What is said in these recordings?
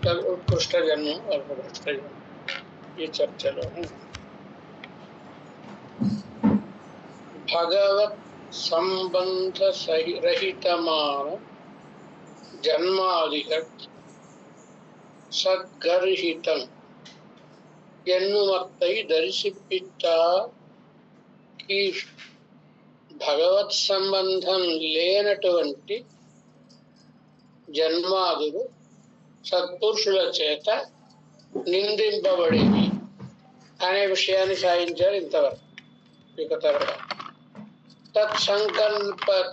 ఉత్కృష్ట జన్మం, అల్పభ్రష్ట జన్మం ఈ చర్చలో భగవత్ సంబంధ రహితமான ஜன்மாதிகள் சத்கர்ஹிதம் ఎన్నుమత్తై దర్శిపిస్తాకి భగవత్ సంబంధం లేనటువంటి జన్మాదులు సత్పురుషుల చేత నిందింపబడేవి అనే విషయాన్ని సాధించారు ఇంతవరకు. ఇక తర్వాత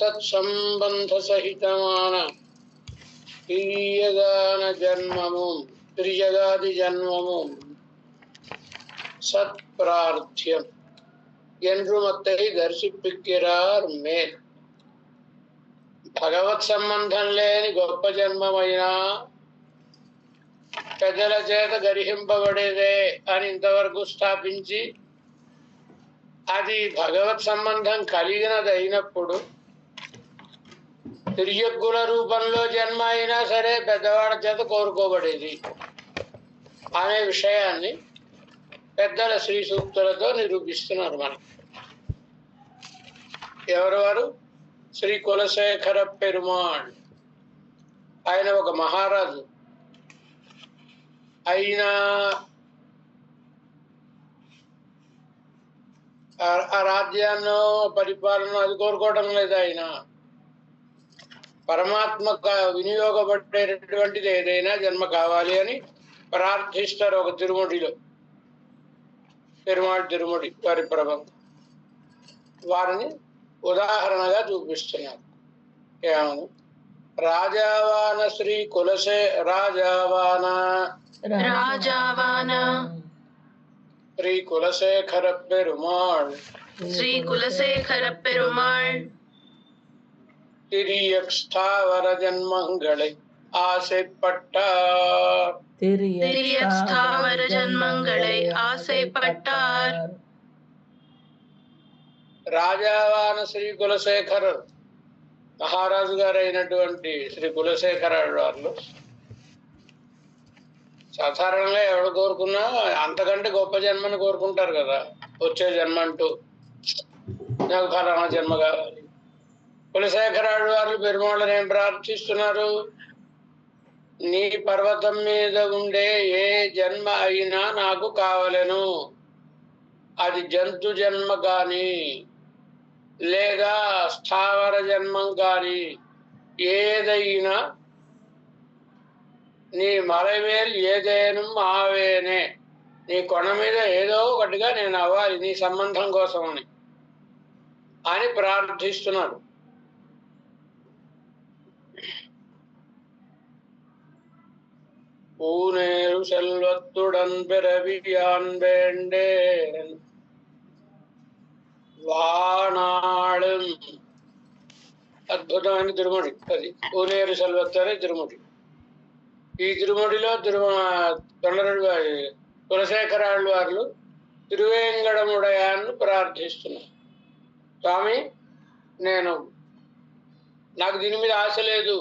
తత్సంబంధ సహితమాన త్రిజగాది జన్మము సత్ప్రార్థ్యం ఎన్రుమత్తై దర్శిపిక్కిరార్ మేల్. భగవత్ సంబంధం లేని గొప్ప జన్మమైనా పెద్దల చేత గరిహింపబడేదే అని ఇంతవరకు స్థాపించి, అది భగవత్ సంబంధం కలిగినది అయినప్పుడు తిర్యగ్గుల రూపంలో జన్మ అయినా సరే పెద్దవాళ్ళ చేత కోరుకోబడేది అనే విషయాన్ని పెద్దల శ్రీ సూక్తులతో నిరూపిస్తున్నారు. మనం ఎవరెవరు? శ్రీ కులశేఖర పెరుమాళ్. ఆయన ఒక మహారాజు. అయినా ఆ రాజ్యాన్ని పరిపాలన అది కోరుకోవడం లేదు. ఆయన పరమాత్మ వినియోగపడేటటువంటిది ఏదైనా జన్మ కావాలి అని ప్రార్థిస్తారు. ఒక తిరుముడిలో పెరుమాళ్ తిరుముడి వారి ప్రభం వారిని ఉదాహరణగా చూపిస్తున్నారు. ఏమని? రాజావాన శ్రీ రాజావాన శ్రీ కులశేఖర పెరుమాళ్ திரியக்ஸ்தாவர ஜன்மங்களை ஆசைப்பட்டார். రాజావాన శ్రీ కులశేఖర మహారాజు గారు అయినటువంటి శ్రీ కులశేఖర వాళ్ళు సాధారణంగా ఎవరు కోరుకున్నా అంతకంటే గొప్ప జన్మని కోరుకుంటారు కదా. వచ్చే జన్మ అంటూ నాకు ఫలానా జన్మ కావాలి. కులశేఖరాడు వారు పెరుమాళ్ళని ఏం ప్రార్థిస్తున్నారు? నీ పర్వతం మీద ఉండే ఏ జన్మ అయినా నాకు కావలెను. అది జంతు జన్మ కానీ లేదా స్థావర జన్మం కానీ ఏదైనా నీ మలవేలు ఏదేను ఆవేనే, నీ కొన మీద ఏదో ఒకటిగా నేను అవ్వాలి నీ సంబంధం కోసమని అని ప్రార్థిస్తున్నాడు. పూనేరు సెల్వత్తుడన్ పిరవియాన్ వేండేన్ వాణాళం. అద్భుతమైన తిరుముడి అది. పూనేరు సెల్వత్తు అనే తిరుముడి. ఈ తిరుముడిలో కులశేఖరాళ్ళు వారు తిరువేంగడముడయాన్ని ప్రార్థిస్తున్నారు. స్వామి, నాకు దీని మీద ఆశ లేదు.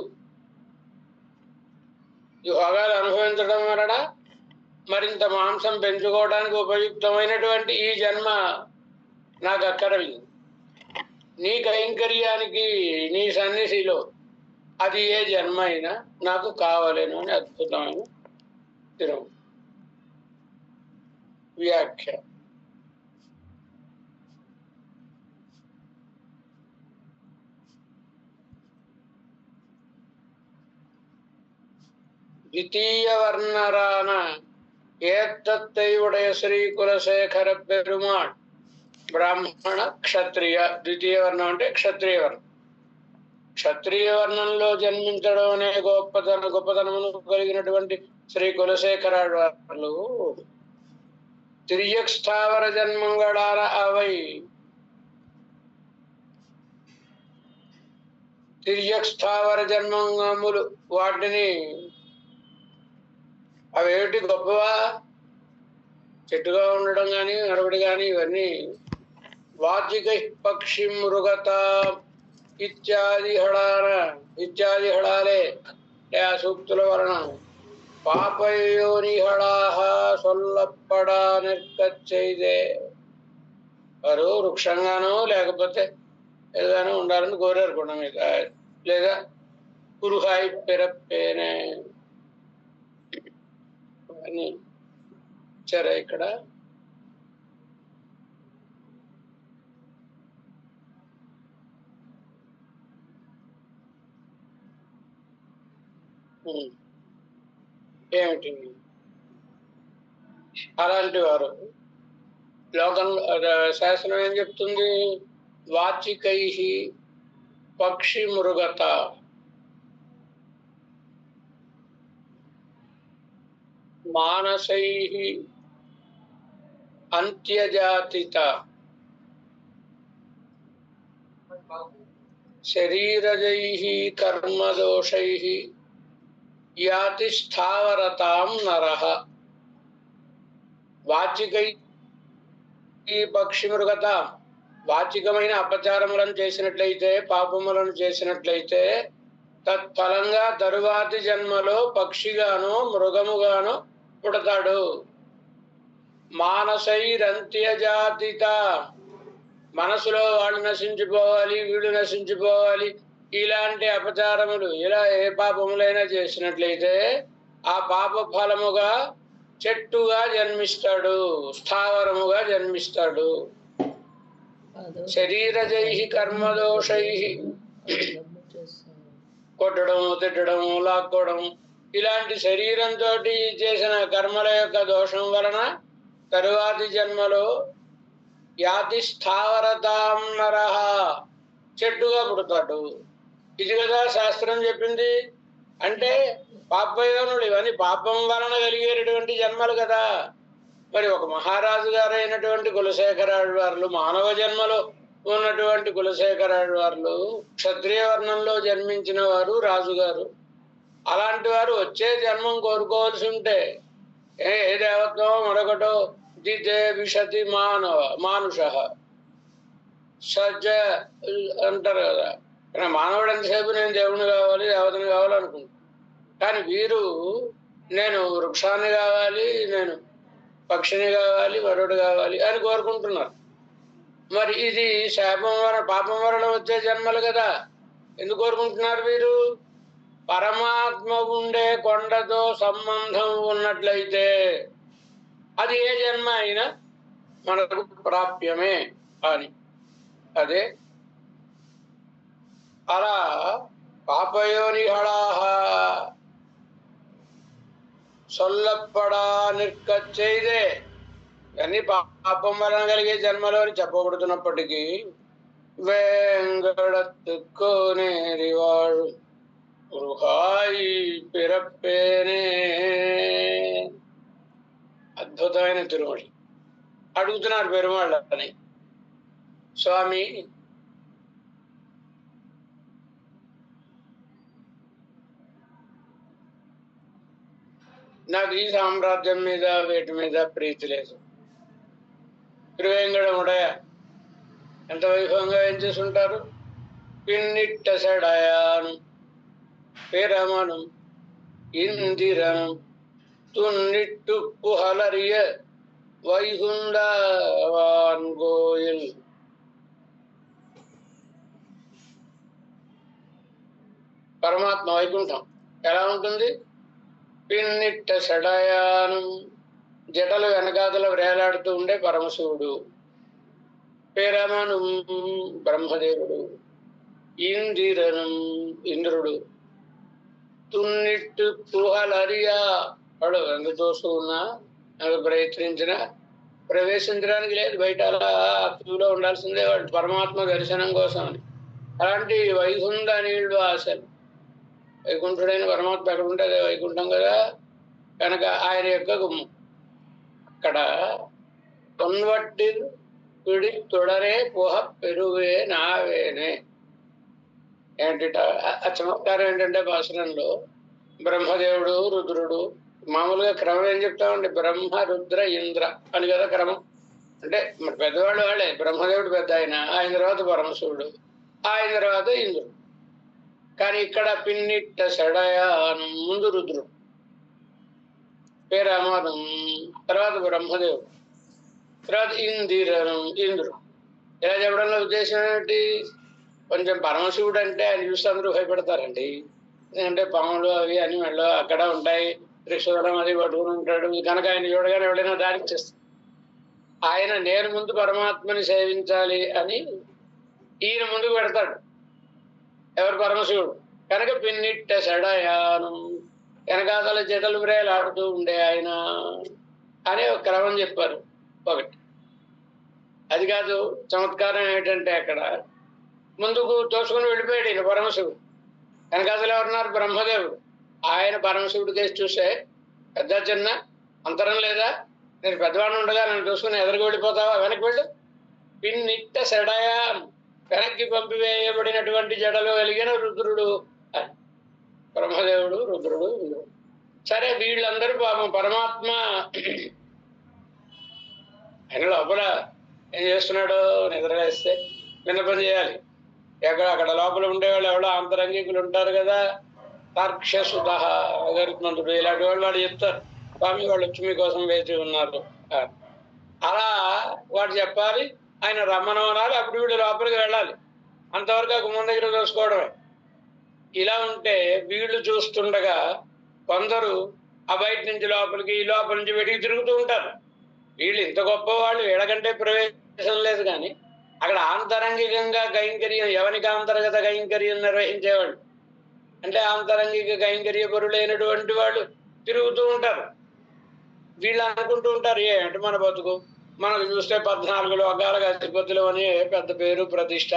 ఈ భోగాలు అనుభవించడం వలన మరింత మాంసం పెంచుకోవడానికి ఉపయుక్తమైనటువంటి ఈ జన్మ నాకు అక్కర్లేదు. నీ కైంకర్యానికి నీ సన్నిధిలో అది ఏ జన్మ అయినా నాకు కావలేను అని అద్భుతమైన తిరుమల వ్యాఖ్య. ద్వితీయ వర్ణరాన ఏత్తై ఉడయ శ్రీ కులశేఖర పెరుమాళ్ బ్రాహ్మణ క్షత్రియ. ద్వితీయ వర్ణం అంటే క్షత్రియ వర్ణం. క్షత్రియ వర్ణంలో జన్మించడం అనే గొప్పతనమును కలిగినటువంటి శ్రీ కులశేఖరాడు వారు తిరియక్ స్థావర జన్మంగళాల అవై తిరియక్ స్థావర జన్మంగములు వాటిని అవేమిటి గొప్పవా? చెట్టుగా ఉండడం కానీ మరొకటి కానీ ఇవన్నీ వాచిక పక్షి మృగత ఇత్యాది హళాలే ఆ సూక్తుల వలన పాపయోనిహళాహ సొల్లప్పడా నిర్కచ్చైదే. వారు వృక్షంగానో లేకపోతే ఏదైనా ఉండాలని కోరారు కొండ మీద, లేదా కురుహాయి పెరప్పేనే అని ఇచ్చారా ఇక్కడ. ఏమిటి అలాంటి వారు లోకంలో శాస్త్రం ఏం చెప్తుంది? వాచికై పక్షి మృగత, మానసై అంత్యజాతిత, శరీరజై కర్మదోషై యాతి స్థావరతాం నరః. వాచికై పక్షి మృగత, వాచికమైన అపచారములను చేసినట్లయితే, పాపములను చేసినట్లయితే తత్ఫలంగా తరువాతి జన్మలో పక్షిగానో మృగముగానో పుడతాడు. మానసైరంత్యజాతిత, మనసులో వాళ్ళు నశించిపోవాలి, వీళ్ళు నశించిపోవాలి, ఇలాంటి అపచారములు, ఇలా ఏ పాపములైనా చేసినట్లయితే ఆ పాప ఫలముగా చెట్టుగా జన్మిస్తాడు, స్థావరముగా జన్మిస్తాడు. శరీరజై కర్మదోషై, కొట్టడం, తిట్టడం, లాక్కోవడం, ఇలాంటి శరీరంతో చేసిన కర్మల యొక్క దోషం వలన తరువాతి జన్మలో యాతి స్థావరతాం నరః, చెట్టుగా పుడతాడు. ఇది కదా శాస్త్రం చెప్పింది. అంటే పాపయోనులు ఇవన్నీ పాపం వలన కలిగేటటువంటి జన్మలు కదా. మరి ఒక మహారాజు గారైనటువంటి కులశేఖరాళ్వార్లు, మానవ జన్మలో ఉన్నటువంటి కులశేఖరాళ్వార్లు క్షత్రియ వర్ణంలో జన్మించిన వారు, రాజుగారు. అలాంటి వారు వచ్చే జన్మం కోరుకోవాల్సి ఉంటే ఏ దేవత్వం మరొకటో దితే విశతి మానుష సజ్జ అంటారు కదా. మానవుడు ఎంతసేపు నేను దేవుని కావాలి, దేవతని కావాలనుకుంటాను. కానీ వీరు నేను వృక్షాన్ని కావాలి, నేను పక్షిని కావాలి, మరొకటి కావాలి అని కోరుకుంటున్నారు. మరి ఇది శాపం వలన, పాపం వలన వచ్చే జన్మలు కదా. ఎందుకు కోరుకుంటున్నారు వీరు? పరమాత్మ ఉండే కొండతో సంబంధం ఉన్నట్లయితే అది ఏ జన్మ అయినా మనకు ప్రాప్యమే అని. అదే అలా పాపయోనిహళాహ సొల్లప్పడా నిర్కచ్చైదే, అన్ని పాపం వలన కలిగే జన్మలో అని చెప్పబడుతున్నప్పటికీ వేంగడత్తుకోనేరివాడు గృహాయి పిరప్పేనే, అద్భుతమైన తిరుమడి. అడుగుతున్నారు పెరుమాళ్ళని, స్వామి నాకు ఈ సామ్రాజ్యం మీద వీటి మీద ప్రీతి లేదు. తిరువేంగడముడయ ఎంత వైభవంగా ఏం చేసుంటారు. పిన్నిట్ట సెడయాను పిరమను ఇందిరను తున్నిట్టు పుహలరియ వైహుండవాన్ గోయిల్. పరమాత్మ వైకుంఠం ఎలా ఉంటుంది? పిన్నిట్ట సెడయాను, జటలు వెనకాతల వేలాడుతూ ఉండే పరమశివుడు. పిరమను బ్రహ్మదేవుడు. ఇందిరను ఇంద్రుడు. తున్నిట్టు పుహలరియా, వాడు ఎంత చూస్తూ ఉన్నా, అది ప్రయత్నించినా ప్రవేశించడానికి లేదు, బయట అలా క్యూలో ఉండాల్సిందే వాడు పరమాత్మ దర్శనం కోసం అని. అలాంటి వైకుంఠ నీళ్లు ఆశలు. వైకుంఠుడైన పరమాత్మ ఎక్కడ ఉంటే అదే వైకుంఠం కదా. కనుక ఆయన యొక్క గుమ్ము అక్కడ. పొన్వట్టి పిడి తొడరే పుహ పెరువే నావేనే. ఏంటిట ఆ చమత్కారం ఏంటంటే పాసురంలో బ్రహ్మదేవుడు, రుద్రుడు, మామూలుగా క్రమం ఏం చెప్తామండి? బ్రహ్మ, రుద్ర, ఇంద్ర అని కదా క్రమం. అంటే మరి పెద్దవాళ్ళు వాళ్ళే. బ్రహ్మదేవుడు పెద్ద ఆయన, ఆయన తర్వాత పరమశివుడు, ఆయన తర్వాత ఇంద్రుడు. కానీ ఇక్కడ పిన్నిట్ట సెడయాను ముందు రుద్రుడు. పేరు అమరం, తర్వాత బ్రహ్మదేవుడు, తర్వాత ఇంద్రుడు. ఇలా చెప్పడంలో ఉద్దేశం ఏమిటి? కొంచెం పరమశివుడు అంటే ఆయన చూస్తే అందరూ భయపడతారండి. ఎందుకంటే పాములు అవి అని మెళ్ళ అక్కడ ఉంటాయి, త్రిశూలం అది పట్టుకుని ఉంటాడు కనుక ఆయన చూడగానే ఎవడైనా దానికి చేస్తాడు. ఆయన నేను ముందు పరమాత్మని సేవించాలి అని ఈయన ముందుకు పెడతాడు. ఎవరు? పరమశివుడు. కనుక పిన్నిట్ట సెడయానం, వెనకాతల జటలు బ్రేలు ఆడుతూ ఉండే ఆయన అనే ఒక క్రమం చెప్పారు. ఒకటి అది కాదు, చమత్కారం ఏమిటంటే అక్కడ ముందుకు తోసుకుని వెళ్ళిపోయాడు ఈయన పరమశివుడు. వెనకాతలు ఎవరున్నారు? బ్రహ్మదేవుడు. ఆయన పరమశివుడి కేసు చూసే పెద్ద చిన్న అంతరం లేదా, నేను పెద్దవాడిని ఉండగా నన్ను చూసుకుని ఎదురుకు వెళ్ళిపోతావా, వెనక్కి వెళ్ళు. పిన్నిట్ట సెడయా, వెనక్కి పంపివేయబడినటువంటి జడలు కలిగిన రుద్రుడు అని. బ్రహ్మదేవుడు, రుద్రుడు, ఇంద్రుడు. సరే, వీళ్ళందరూ పాపం పరమాత్మ ఆయన లోపల ఏం చేస్తున్నాడు? నిద్రలేస్తే విన్నపం చేయాలి. అక్కడ లోపల ఉండేవాళ్ళు ఎవడో అంతరంగికులు ఉంటారు కదా, తార్క్షసుత గరుత్మంతుడు ఇలాంటి వాళ్ళు చెప్తారు, స్వామి వాళ్ళు వచ్చి మీకోసం వేచి ఉన్నారు. అలా వాడు చెప్పాలి, ఆయన రమ్మనమనాలి, అప్పుడు వీళ్ళు లోపలికి వెళ్ళాలి. అంతవరకు ఆ గుమ్మం దగ్గర చూసుకోవడమే. ఇలా ఉంటే వీళ్ళు చూస్తుండగా కొందరు ఆ బయట నుంచి లోపలికి, ఈ లోపల నుంచి వెటికి తిరుగుతూ ఉంటారు. వీళ్ళు ఇంత గొప్ప వాళ్ళు, వీళ్ళకంటే ప్రవేశం లేదు. కానీ అక్కడ ఆంతరంగికంగా కైంకర్యం, ఎవరికి అంతర్గత కైంకర్యం నిర్వహించేవాళ్ళు అంటే ఆంతరంగిక కైంకర్య పరులైనటువంటి వాళ్ళు తిరుగుతూ ఉంటారు. వీళ్ళు అనుకుంటూ ఉంటారు, అంటే మన బతుకు మనకు చూస్తే 14 లోకాలకు అధిపతులు అని పెద్ద పేరు ప్రతిష్ట,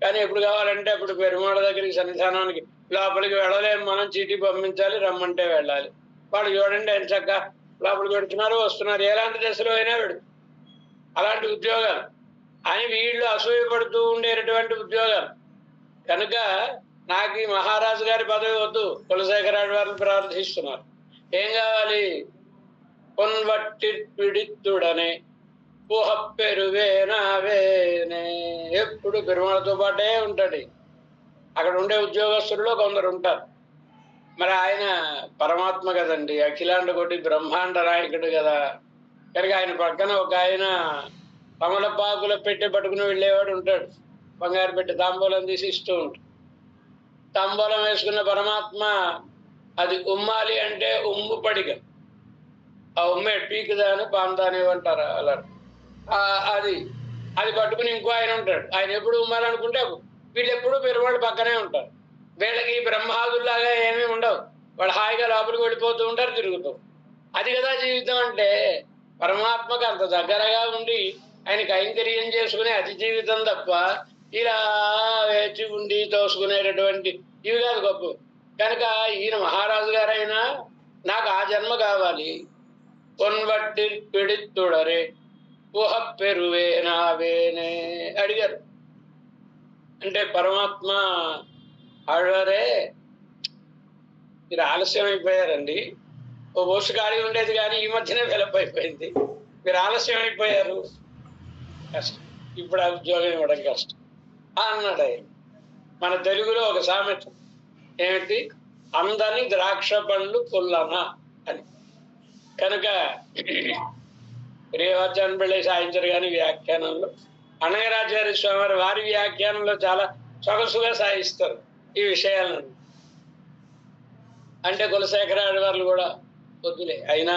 కానీ ఎప్పుడు కావాలంటే అప్పుడు పెరుమాళ దగ్గరికి సన్నిధానానికి లోపలికి వెళ్ళలేము, మనం చీటీ పంపించాలి, రమ్మంటే వెళ్ళాలి. వాళ్ళు చూడండి ఎంత చక్కగా లోపలికి పెడుతున్నారు, వస్తున్నారు, ఎలాంటి దశలో అయినా పెడు. అలాంటి ఉద్యోగాలు అని వీళ్ళు అసూయపడుతూ ఉండేటటువంటి ఉద్యోగాలు. కనుక నాకు ఈ మహారాజు గారి పదవి వద్దు, కులశేఖరాడు వారిని ప్రార్థిస్తున్నారు. ఏం కావాలి? పొన్వట్టి పిడిత్తుడనే ఊహప్పెరువేనావేనే, ఎప్పుడు పెరుమాళతో పాటే ఉంటాడు. అక్కడ ఉండే ఉద్యోగస్తుల్లో కొందరు ఉంటారు. మరి ఆయన పరమాత్మ కదండి, అఖిలాండ కోటి బ్రహ్మాండ నాయకుడు కదా. కనుక ఆయన పక్కన ఒక ఆయన తమలపాకుల పెట్టె పట్టుకుని వెళ్ళేవాడు ఉంటాడు, బంగారు పెట్టె తాంబూలం తీసి ఇస్తూ ఉంటాడు. తాంబూలం వేసుకున్న పరమాత్మ అది ఉమ్మాలి అంటే ఉమ్ము పడిగ, ఆ ఉమ్మే పీకుదాని పాందాని అంటారు అలా. అది అది పట్టుకుని ఇంకో ఆయన ఉంటాడు, ఆయన ఎప్పుడు ఉమ్మాలనుకుంటే వీళ్ళు ఎప్పుడు పెరుమాళ్ళు పక్కనే ఉంటారు. వీళ్ళకి బ్రహ్మాదుల్లాగా ఏమీ ఉండవు, వాళ్ళు హాయిగా లోపలికి వెళ్ళిపోతూ ఉంటారు, తిరుగుతూ. అది కదా జీవితం అంటే. పరమాత్మకు అంత దగ్గరగా ఉండి ఆయన కైంకర్యం చేసుకునే అది జీవితం తప్ప ఇలా వేచి ఉండి తోసుకునేటటువంటి ఇవి కాదు గొప్ప. కనుక ఈయన మహారాజు గారైనా నాకు ఆ జన్మ కావాలి. పొన్వట్టి పిడిత్తుడరే ఊహప్పెరువేనావేనే అడిగారు. అంటే పరమాత్మ ఆడవారే మీరు ఆలస్యం అయిపోయారండి, ఓ బోసు ఖాళీ ఉండేది కానీ ఈ మధ్యనే వెలప్ అయిపోయింది, మీరు ఆలస్యం అయిపోయారు, కష్టం, ఇప్పుడు ఆ ఉద్యోగం ఇవ్వడం కష్టం అన్నాడు ఆయన. మన తెలుగులో ఒక సామెత ఏమిటి? అందని ద్రాక్ష పండ్లు పుల్లన అని. కనుక రేవాచార్య పిళ్ళై సాయించారు కానీ వ్యాఖ్యానంలో అన్నగరాచార్య స్వామి వారి వ్యాఖ్యానంలో చాలా సొగసుగా సాయిస్తారు ఈ విషయాలను. అంటే కులశేఖరాడి వారు కూడా వద్దులే, అయినా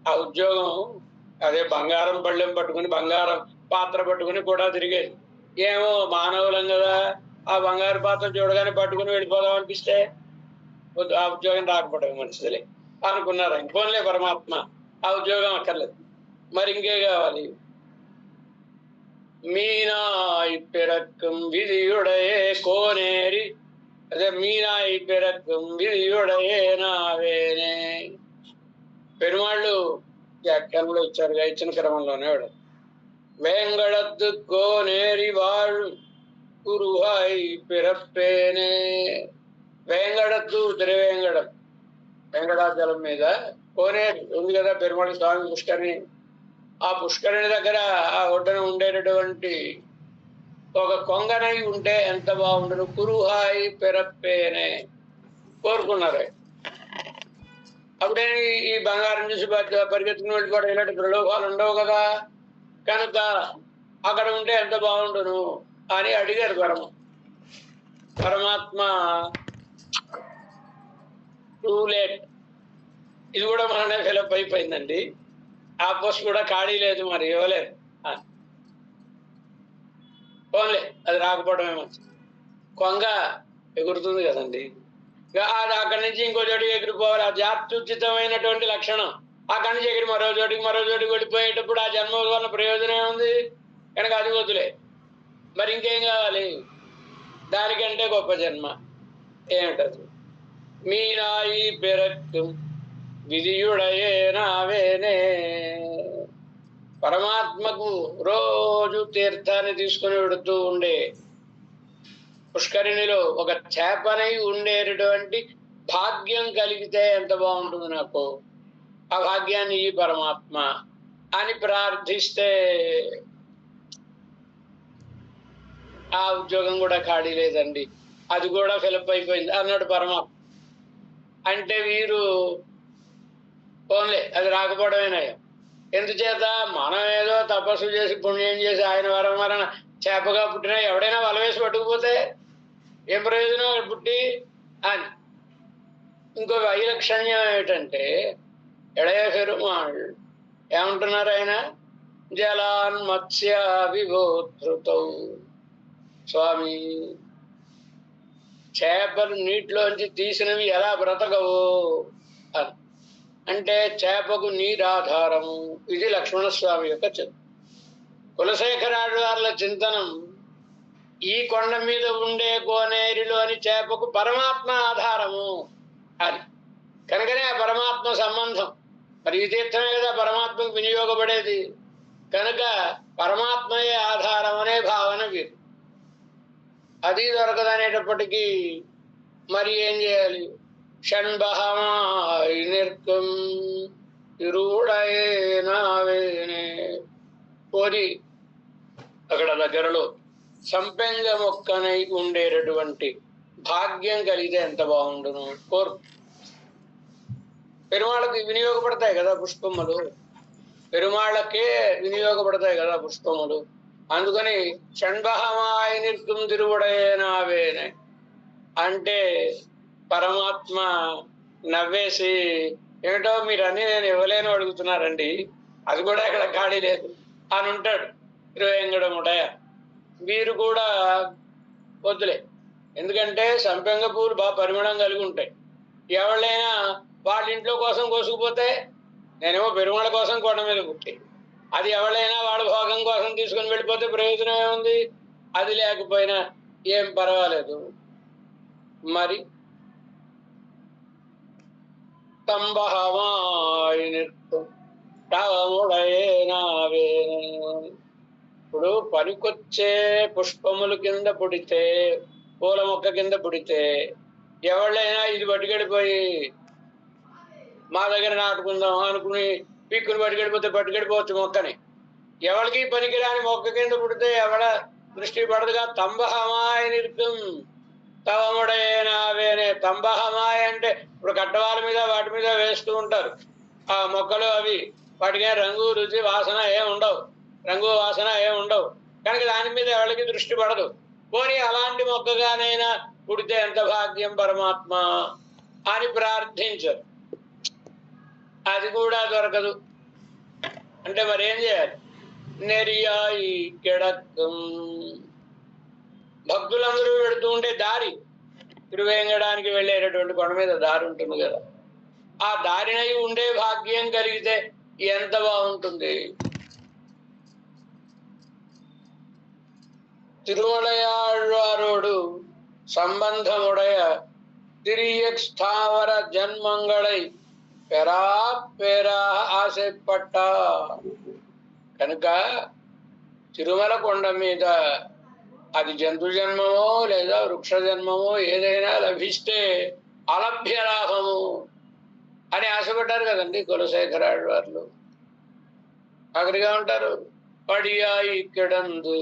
ఆ ఉద్యోగం అదే బంగారం పళ్ళెం పట్టుకుని బంగారం పాత్ర పట్టుకుని కూడా తిరిగేది. ఏమో మానవులం కదా, ఆ బంగారు పాత్ర చూడగానే పట్టుకుని వెళ్ళిపోదాం అనిపిస్తే వద్దు, ఆ ఉద్యోగం రాకపోవడం మంచిదిలే అనుకున్నారు. ఇంకోలే పరమాత్మ ఆ ఉద్యోగం అక్కర్లేదు, మరి ఇంకే కావాలి. மீனாய் பிறக்கும் விதியுடையே கோனேரி, అదే మీనాయి పిరక్కం విధియుడయే నావేనే. పెరుమాళ్ళు వ్యాఖ్యానంలో ఇచ్చారుగా, ఇచ్చిన క్రమంలోనే వాడు వేంగళత్తు కోనేరి వాళ్ళు కురుహాయి పిరప్పేనే. వేంగడత్తు తిరువేంగడం, వెంకటాచలం మీద కోనేరు ఉంది కదా పెరుమాళ స్వామి పుష్కరిణి. ఆ పుష్కరిణి దగ్గర ఆ ఒడ్డున ఉండేటటువంటి ఒక కొంగనై ఉంటే ఎంత బాగుండదు, కురుహాయి పెరప్పేనే కోరుకున్నారు. అప్పుడే ఈ బంగారం చూసి పరిగెత్తుకుని వెళ్ళిపోవడం ఇలాంటి ప్రలోభాలు ఉండవు కదా. కనుక అక్కడ ఉంటే ఎంత బాగుండును అని అడిగారు పరమాత్మ. టూ లేట్, ఇది కూడా మననే ఫిలప్ అయిపోయిందండి. ఆ పోస్ట్ కూడా ఖాళీ లేదు, మరి ఇవ్వలేదు. పోన్లే, అది రాకపోవడమే మంచిది. కొంగ ఎగురుతుంది కదండి, అది అక్కడి నుంచి ఇంకో చోటికి ఎగిరిపోవాలి. ఆ జాత్యుచితమైనటువంటి లక్షణం. అక్కడి నుంచి ఎగిరి మరో చోటికి వెళ్ళిపోయేటప్పుడు ఆ జన్మ వల్ల ప్రయోజనం ఏముంది? కనుక అది వదిలే. మరి ఇంకేం కావాలి? దానికంటే గొప్ప జన్మ ఏమిటది? మీనాయి పెరక్కు విధియుడయేనావేనే. పరమాత్మకు రోజు తీర్థాన్ని తీసుకుని వెడుతూ ఉండే పుష్కరిణిలో ఒక చేపనై ఉండేటటువంటి భాగ్యం కలిగితే ఎంత బాగుంటుంది నాకు. ఆ భాగ్యాన్ని ఈ పరమాత్మ అని ప్రార్థిస్తే ఆ ఉద్యోగం కూడా ఖాళీ లేదండి, అది కూడా ఫిలప్ అయిపోయింది అన్నాడు పరమాత్మ. అంటే వీరు ఓన్లే అది రాకపోవడమేనాయో. ఎందుచేత మనం ఏదో తపస్సు చేసి పుణ్యం చేసి ఆయన వరణ చేపగా పుట్టినా ఎవడైనా వల వేసి పట్టుకుపోతే ఏం ప్రయోజనం అక్కడ పుట్టి అని. ఇంకో వైలక్షణ్యం ఏమిటంటే ఎడయ పెరుమాళ్ ఏమంటున్నారు ఆయన? జలాన్ మత్స్య విభోధృతౌ. స్వామి, చేపలు నీటిలోంచి తీసినవి ఎలా బ్రతకవు అని. అంటే చేపకు నీరాధారము. ఇది లక్ష్మణస్వామి యొక్క చింతన. కులశేఖరాడు వారి చింతనం ఈ కొండ మీద ఉండే కోనేరులోని చేపకు పరమాత్మ ఆధారము అని. కనుకనే ఆ పరమాత్మ సంబంధం. మరి ఈ తీర్థమే కదా పరమాత్మకు వినియోగపడేది. కనుక పరమాత్మయే ఆధారం అనే భావన వీరు. అది దొరకదనేటప్పటికీ మరి ఏం చేయాలి? షణ్బహమాయి నిర్కం తిరువుడయేనావేనే. కోరి అక్కడ దగ్గరలో సంపెంగ మొక్కనై ఉండేటటువంటి భాగ్యం కలిగితే ఎంత బాగుండును. కోరు. పెరుమాళ్ళకి వినియోగపడతాయి కదా పుష్పములు, పెరుమాళ్ళకే వినియోగపడతాయి కదా పుష్పములు. అందుకని షణ్బహమాయి నిర్కం తిరువుడయేనావేనే అంటే పరమాత్మ నవ్వేసి, ఏమిటో మీరు అన్ని నేను ఇవ్వలేను అడుగుతున్నారండి, అది కూడా ఇక్కడ ఖాళీ లేదు అని ఉంటాడు తిరువేంగడముడయ. వీరు కూడా వద్దులే, ఎందుకంటే సంపెంగ పూలు బాగా పరిమళం కలిగి ఉంటాయి. ఎవళ్ళైనా వాళ్ళ ఇంట్లో కోసం కోసుకుపోతే, నేనేమో పెరుమాళ కోసం కొండ మీద పుట్టి, అది ఎవళ్ళైనా వాళ్ళ భోగం కోసం తీసుకుని వెళ్ళిపోతే ప్రయోజనం ఏముంది? అది లేకపోయినా ఏం పర్వాలేదు. మరి తంబహమాయి నిర్కం తాముడయేనావేనే. ఇప్పుడు పనికొచ్చే పుష్పముల కింద పుడితే, పూల మొక్క కింద పుడితే ఎవళ్ళైనా ఇది పట్టుకెళ్ళిపోయి మా దగ్గర నాటుకుందాం అనుకుని పీక్కుని పట్టుకెళ్ళిపోవచ్చు మొక్కని. ఎవరికి పనికిరాని మొక్క కింద పుడితే ఎవడ దృష్టి పడదుగా. తంబహమాయి నిర్కం తవముడయేనావేనే. తంబహమాయ అంటే ఇప్పుడు కట్టవాల మీద వాటి మీద వేస్తూ ఉంటారు ఆ మొక్కలు. అవి వాటికే రంగు రుచి వాసన ఏం ఉండవు, రంగు వాసన ఏం ఉండవు. కనుక దాని మీద ఎవరికి దృష్టి పడదు. పోనీ అలాంటి మొక్కగానైనా పుడితే ఎంత భాగ్యం పరమాత్మ అని ప్రార్థించరు. అది కూడా దొరకదు. అంటే మరేం చేయాలి? నెరియాయి కిడక్కం. భక్తులందరూ వెళుతూ ఉండే దారి, తిరువేంగడానికి వెళ్ళేటటువంటి కొండ మీద దారి ఉంటుంది కదా, ఆ దారినై ఉండే భాగ్యం కలిగితే ఎంత బాగుంటుంది. తిరుమలయాழ்వారోడు సంబంధముడయ తిరియ స్థావర జన్మంగళై పెరా పెరా ఆశపట్ట. కనుక తిరుమల కొండ మీద అది జంతు జన్మమో లేదా వృక్ష జన్మమో ఏదైనా లభిస్తే అలభ్య లాభము అని ఆశపడ్డారు కదండి కులశేఖరాడు వారు. ఆఖరిగా ఉంటారు, పడియాయి కిడందు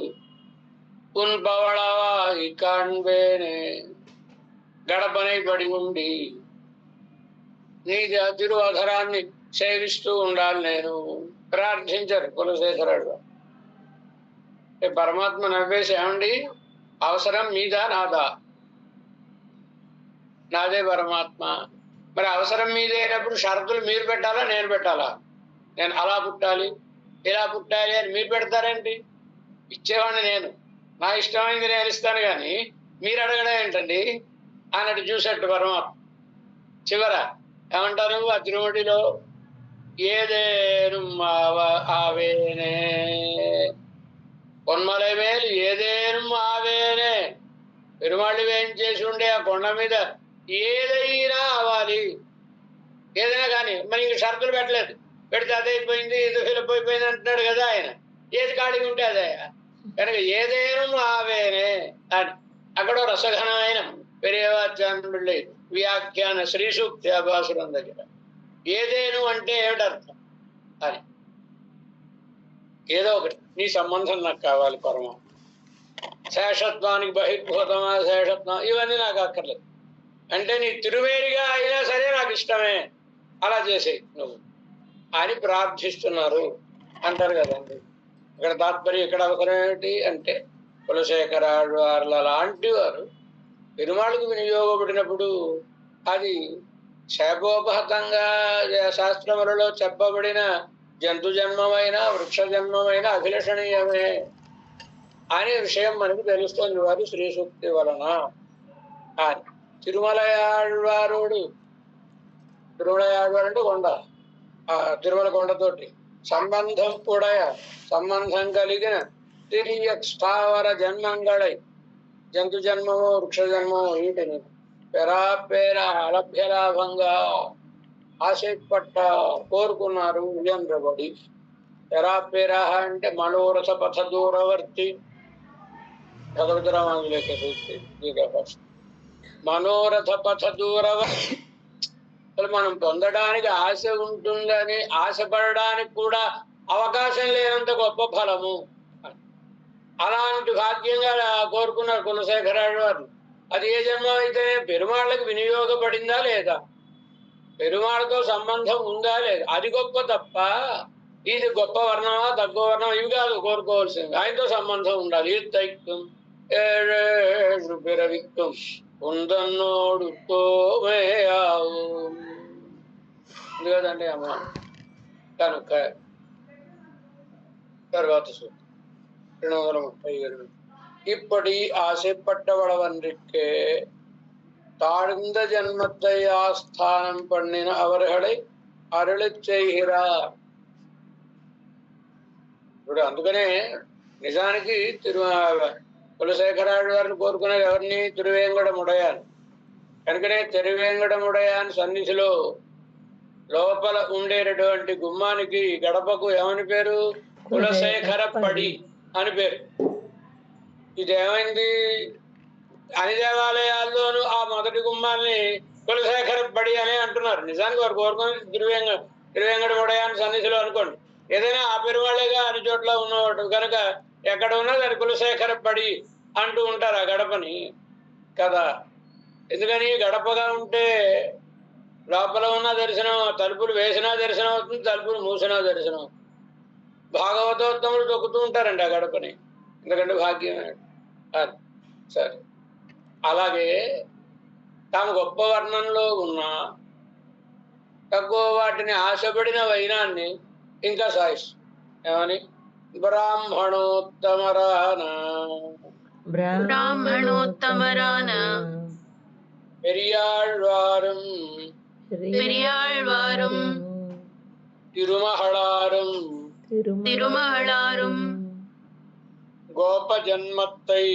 ఉన్పవళవాయి కాణ్వేనే. గడపనై పడి ఉండి నీ తిరువధరాన్ని సేవిస్తూ ఉండాలి నేను ప్రార్థించారు కులశేఖరుడు. పరమాత్మ నవ్వేసి, ఏమండి అవసరం మీదా నాదా? నాదే పరమాత్మ. మరి అవసరం మీదే అయినప్పుడు షరతులు మీరు పెట్టాలా నేను పెట్టాలా? నేను అలా పుట్టాలి ఇలా పుట్టాలి అని మీరు పెడతారేంటి? ఇచ్చేవాడిని నేను, నా ఇష్టమైంది నేను ఇస్తాను, కానీ మీరు అడగడం ఏంటండి అన్నట్టు చూసేట్టు పరమాత్మ. చివర ఏమంటారు ఆ తిరుమడిలో? ఏదేను ఆవేనే కొన్మల మేలు ఏదేను ఆవేనే. పెరుమాళ్ళు ఏం చేసి ఉండే ఆ కొండ మీద ఏదైనా అవ్వాలి, ఏదైనా కానీ. మరి ఇంక షరతులు పెట్టలేదు. పెడితే అదైపోయింది ఇది ఫిలప్ అయిపోయింది అంటున్నాడు కదా ఆయన. ఏది ఖాళీగా ఉంటే అదే కనుక ఏదేను ఆవేనే అని అక్కడ రసఘనమైన పెరియవాచ్యాన్ని వ్యాఖ్యాన శ్రీ సూక్తి అభాసురం దగ్గర ఏదేను అంటే ఏమిటర్థం అని. ఏదో ఒకటి నీ సంబంధం నాకు కావాలి పరమాత్మ. శేషత్వానికి బహిర్భూతమా శేషత్వం ఇవన్నీ నాకు అక్కర్లేదు. అంటే నీ తిరువేరిగా అయినా సరే నాకు ఇష్టమే, అలా చేసే నువ్వు అని ప్రార్థిస్తున్నారు అంటారు కదండి. ఇక్కడ తాత్పర్యం ఇక్కడ అవసరం ఏమిటి అంటే కులశేఖరాళ్వార్ల లాంటి వారు పెరుమాళ్ళకు వినియోగపడినప్పుడు అది శాపోపహతంగా శాస్త్రములలో చెప్పబడిన జంతు జన్మమైన వృక్ష జన్మమైన అభిలషణీయమే అనే విషయం మనకు తెలుస్తుంది వారు శ్రీ సూక్తి వలన. అని తిరుమలయాళ్వారుడు, తిరుమలయాళ్వారు అంటే కొండ, తిరుమల కొండతోటి సంబంధం ఉడయ సంబంధం కలిగిన తిరియ స్థావర జన్మంగళై జంతు జన్మము వృక్ష జన్మము వీటిని పెరాపేర అలభ్యలాభంగా ఆశపట్ట కోరుకున్నారు విజంద్రబడి. పెరాపేర అంటే మనోరథ పథ దూరవర్తి. భగవద్రామానులేక మనోరథ పథ దూరవర్తి. మనం పొందడానికి ఆశ ఉంటుందని ఆశపడడానికి కూడా అవకాశం లేనంత గొప్ప ఫలము. అలాంటి భాగ్యంగా కోరుకున్నారు కులశేఖరాడు వారు. అది ఏ జన్మ అయితే పెరుమాళ్ళకి వినియోగపడిందా లేదా, పెరుమాళ్ళతో సంబంధం ఉందా లేదా, అది గొప్ప తప్ప ఇది గొప్ప వర్ణమా తక్కువ వర్ణం ఇవి కాదు కోరుకోవాల్సింది. ఆయనతో సంబంధం ఉండాలి. ఈర్తైక్తం ఏడు పిరవిక్తం ఉందన్నోడు తోమేయావు కదండి అమ్మ. కనుక తర్వాత 237 இப்படி ஆசைப்பட்டவளவன்றிற்கே தாழ்ந்த ஜன்மத்தை ஆஸ்தானம் பண்ணின அவர்களை అరుళిச் செய்கிறார். ఇప్పుడు అందుకనే నిజానికి కులశేఖరాడు వారిని కోరుకునేది ఎవరిని? తిరువేంగడముడయాన్. కనుకనే తిరువేంగడముడయాన్ సన్నిధిలో లోపల ఉండేటటువంటి గుమ్మానికి గడపకు ఏమని పేరు? కులశేఖర పడి అని పేరు. ఇదేమైంది? అన్ని దేవాలయాల్లోనూ ఆ మొదటి గుమ్మాన్ని కులశేఖర పడి అనే అంటున్నారు. నిజానికి వారు కోరుకుని తిరువేంగడముడయాన్ సన్నిధిలో అనుకోండి. ఏదైనా ఆ పెరువాళ్ళేగా అన్ని చోట్ల ఉన్నవాడు కనుక ఎక్కడ ఉన్నా దాని కులశేఖర పడి అంటూ ఉంటారు ఆ గడపని కదా. ఎందుకని గడపగా ఉంటే లోపల ఉన్న దర్శనం, తలుపులు వేసినా దర్శనం అవుతుంది, తలుపులు మూసినా దర్శనం అవుతుంది. భాగవతోత్తములు తొక్కుతూ ఉంటారండి ఆ గడపని, ఎందుకంటే భాగ్యమే. సరే, అలాగే తాము గొప్ప వర్ణంలో ఉన్న తక్కువ వాటిని ఆశపడిన వైనాన్ని ఇంకా సాయిస్తుంది. ఏమని? బ్రాహ్మణోత్తమరాన பெரியாழ்வாரும் திருமகளாரும் கோபஜன்மத்தை